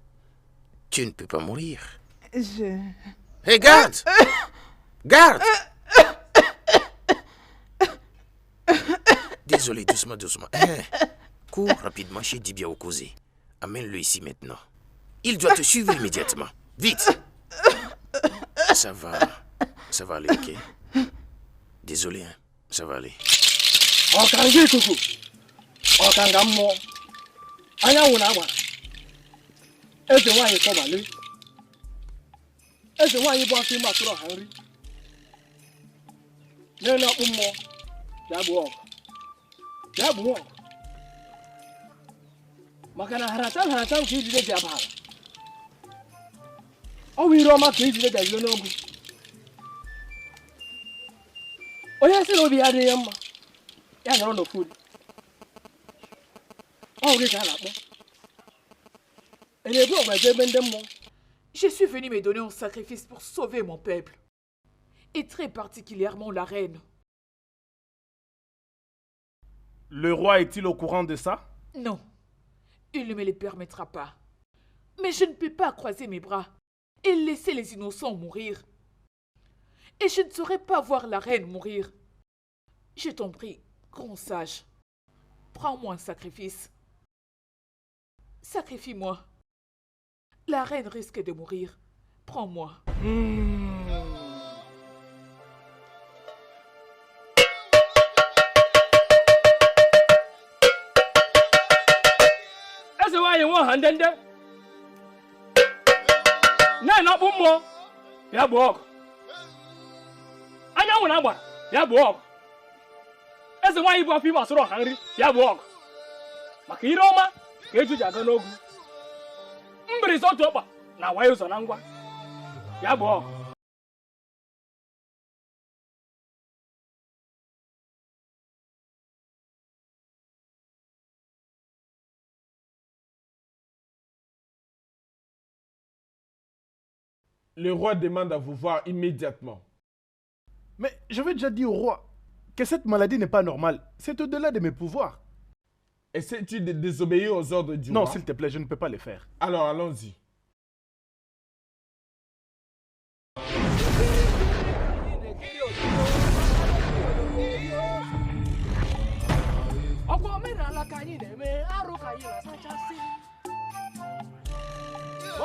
Tu ne peux pas mourir. Hé, garde! Garde! Désolé, doucement, doucement. Cours rapidement chez Dibia Okoze. Amène-le ici maintenant. Il doit te suivre immédiatement. Vite! Ça va aller, ok? Désolé, hein. Ça va aller. Ọkanga ikuku, ọkanga mmụọ, anyanwụ na-agba, eze nwaanyị kọbali, eze nwaanyị bụ afọ ime atụrụ ọha nri, na-ele ọkpụ mmụọ, bịa gbuo ọgụ, bịa gbuo ọgụ, maka na haracham ka ijide ji abara, ọ bụ ire ọma ka ijide gazile n'ogu. Onye sị na obi ya adịghị ya mma, ya nọrọ n'ofu. Je suis venu me donner en sacrifice pour sauver mon peuple. Et très particulièrement la reine. Le roi est-il au courant de ça? Non, il ne me le permettra pas. Mais je ne peux pas croiser mes bras et laisser les innocents mourir. Et je ne saurais pas voir la reine mourir. Je t'en prie, grand sage, prends-moi un sacrifice. Sacrifie-moi. La reine risque de mourir. Prends-moi. Eze nwanyị nwe ọha ndende. Na-enọkpụ mmụọ, ya bụ ọgụ. Anyanwụ na-agbara, ya bụ ọgụ. Eze nwanyị bụ afọ ime asụrụ ọha nri, ya bụ ọgụ. Maka ire ọma ka eju ji aga n'ogwu. Mbirisi otu ọkpa na-awaghị ụzọ na ngwa, ya bụ ọgụ. Le roi demande à vous voir immédiatement. Mais je vais déjà dire au roi que cette maladie n'est pas normale. C'est au-delà de mes pouvoirs. Essaies-tu de désobéir aux ordres du Non, roi? s'il te plaît, je ne peux pas les faire. Alors allons-y.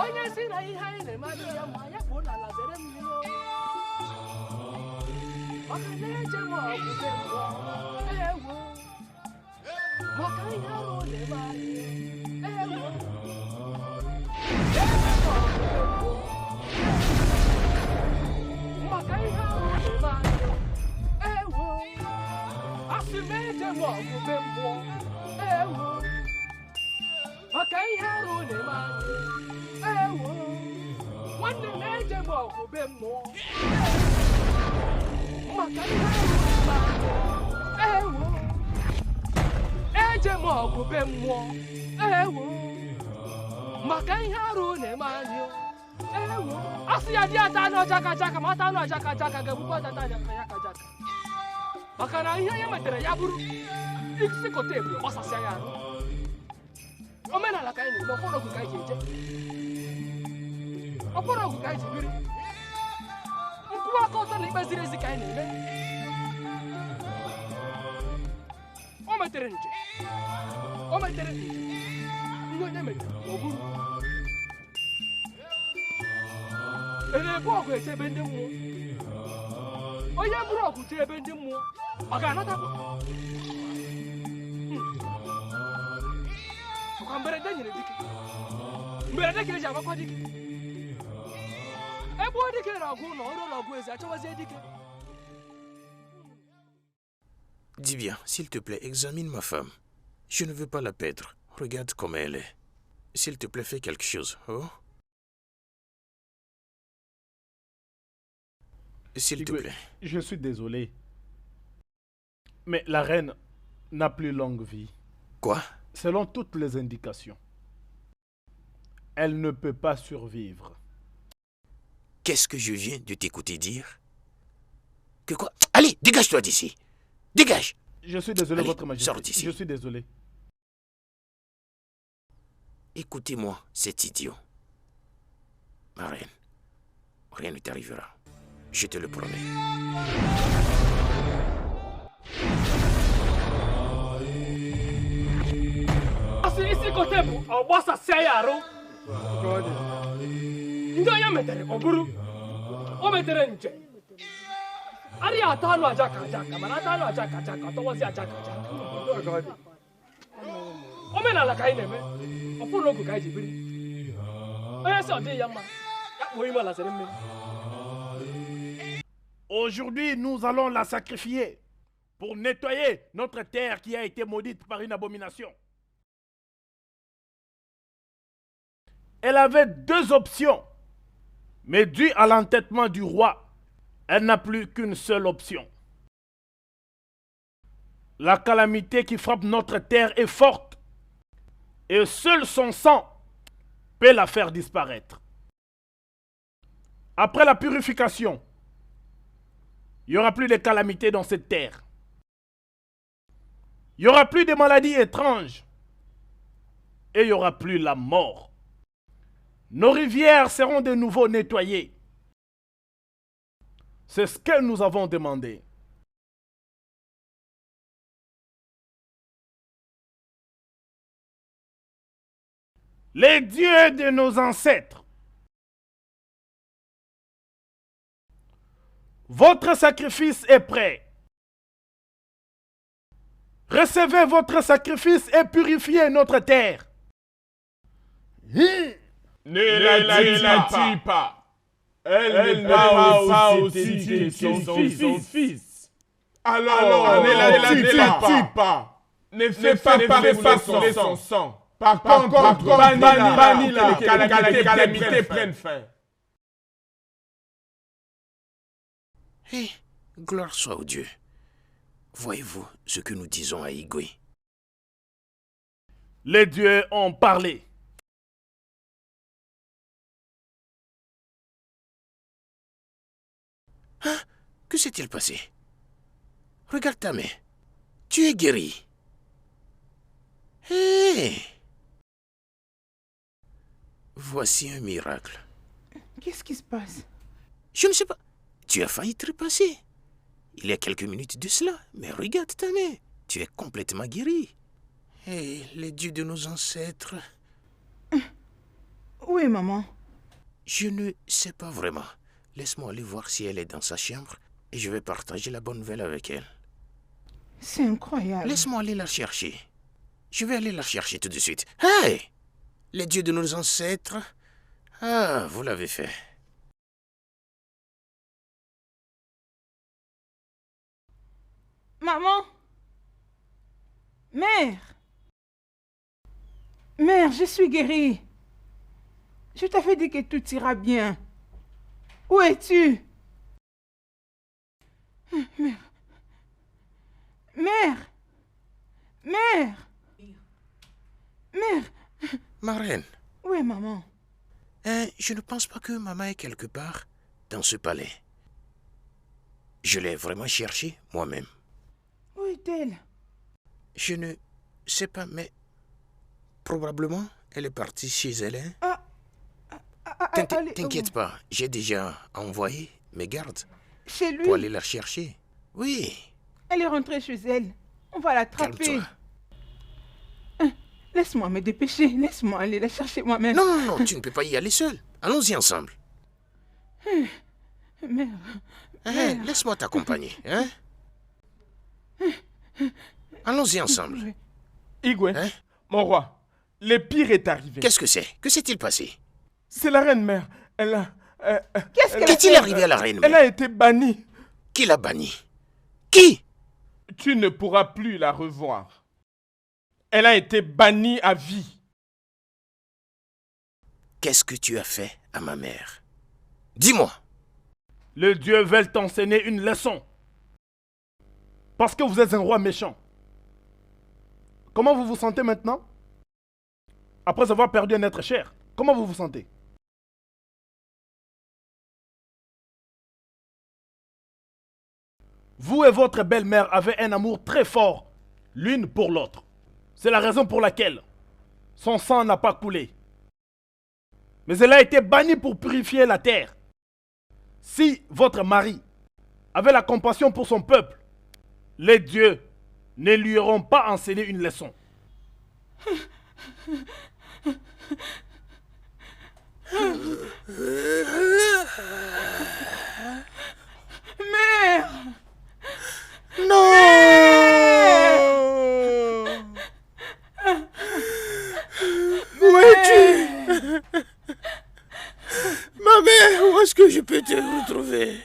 Onye si na ihe anyị na-emadụ ya ma ya bụ n'ala zere mmiri maka na-eche m ọgwụgwe mbọ ewo maka ihe arụ na-eme anyị ewo maka ihe arụ na-eme anyị ewo asị m eche m ọgwụgwe mbọ ewo maka ihe arụ na-eme anyị ewo nwanne m eje m ọgwụbe mmụọ maka ihe ewo eje m ọgwụbe mmụọ ewo maka ihe arụ na-eme anyị ewo asị ya dị ata anụ ọcha kachaka ma ata anụ ọcha kachaka ga-egbukwa ọtata ya kajaka maka na ihe ya metere ya bụrụ isikọta ebule gbasasịa ya arụ omenala ka anyị na-eme ọfọdụ ọgwụ ka anyị ji eje ọkpọrọ ọgwụ ka anyị ji biri nkwụwa aka ọtọ na ikpe ziri ezi ka anyị na-eme o metere nje ihe onye metere o buru na-ebu ọgwụ eche ebe ndị mmụọ onye buru ọgwụ jee ebe ndị mmụọ ọ ga-anatakwa ọkwa mberede nyere dike mberede ka eji agbakwa dike ebe ọ dike na ọgwụ na ọrụ ụlọ ọgwụ eze achọwazie dike. Dis bien, s'il te plaît, examine ma femme. Je ne veux pas la perdre. Regarde comme elle est. S'il te plaît, fais quelque chose. Oh? S'il te plaît. Je suis désolé. Mais la reine n'a plus longue vie. Quoi? Selon toutes les indications, elle ne peut pas survivre. Qu'est-ce que je viens de t'écouter dire? Que quoi? Allez, dégage-toi d'ici. Dégage! Je suis désolé, Allez, votre majesté. sors d'ici. Je suis désolé. Écoutez-moi, cet idiot. Ma reine, rien ne t'arrivera. Je te le promets. Isi kote bụ ọgbasasịa ya arụ ndị onye metere ọ bụrụ o metere nje arịa atọ anụ aja ka aja ka mana atọ anụ aja ka aja ka ọtọwazi aja ka aja omenala ka anyị na-eme ọfụrụ ogu ka anyị ji biri onye si ọ dịghị ya mma ya kpuo ime ala zere mmiri. Aujourd'hui, nous allons la sacrifier pour nettoyer notre terre qui a été maudite par une abomination. Elle avait deux options, mais dû à l'entêtement du roi, elle n'a plus qu'une seule option. La calamité qui frappe notre terre est forte, et seul son sang peut la faire disparaître. Après la purification, il n'y aura plus de calamité dans cette terre. Il n'y aura plus de maladies étranges. Et il n'y aura plus la mort. Nos rivières seront de nouveau nettoyées. C'est ce que nous avons demandé. Les dieux de nos ancêtres, votre sacrifice est prêt. Recevez votre sacrifice et purifiez notre terre. Ne la tue pas. Elle n'est pas aussi que son fils. Alors, ne la tue pas. Ne fais pas couler son sang. Par contre, bannis-la, que la calamité prenne fin. Eh, gloire soit au Dieu. Voyez-vous ce que nous disons à Igwe? Les dieux ont parlé. Hein? Que s'est-il passé? Regarde ta main. Tu es guéri. Hé! Voici un miracle. Qu'est-ce qui se passe? Je ne sais pas. Tu as failli trépasser. Il y a quelques minutes de cela. Mais regarde ta main. Tu es complètement guéri. Et les dieux de nos ancêtres... Où est maman? Je ne sais pas vraiment. Laisse-moi aller voir si elle est dans sa chambre et je vais partager la bonne nouvelle avec elle. C'est incroyable. Laisse-moi aller la chercher. Je vais aller la chercher tout de suite. Hey! Les dieux de nos ancêtres. Ah, vous l'avez fait. Maman! Mère! Mère, je suis guérie. Je t'avais dit que tout ira bien. Où es-tu? Mère! Mère! Mère! Mère! Ma reine. Où est maman? Je ne pense pas que maman est quelque part dans ce palais. Je l'ai vraiment cherchée moi-même. Où est-elle? Je ne sais pas, mais probablement elle est partie chez elle. Hein? T'inquiète pas, j'ai déjà envoyé mes gardes chez lui pour aller la chercher. Oui. Elle est rentrée chez elle. On va l'attraper. Calme-toi. Laisse-moi me dépêcher. Laisse-moi aller la chercher moi-même. Non, tu ne peux pas y aller seul. Allons-y ensemble. Mère. Laisse-moi t'accompagner. Hein? Allons-y ensemble. Igwe, mon roi, le pire est arrivé. Qu'est-ce que c'est? Que s'est-il passé? C'est la reine-mère. Elle a... Qu'est-il arrivé à la reine-mère? Elle a été bannie. Qui l'a bannie? Qui? Tu ne pourras plus la revoir. Elle a été bannie à vie. Qu'est-ce que tu as fait à ma mère? Dis-moi. Les dieux veulent t'enseigner une leçon. Parce que vous êtes un roi méchant. Comment vous vous sentez maintenant? Après avoir perdu un être cher, comment vous vous sentez? Vous et votre belle-mère avez un amour très fort, l'une pour l'autre. C'est la raison pour laquelle son sang n'a pas coulé. Mais elle a été bannie pour purifier la terre. Si votre mari avait la compassion pour son peuple, les dieux ne lui auront pas enseigné une leçon. Mère! Non! Où es-tu? Ma mère, où est-ce que je peux te retrouver?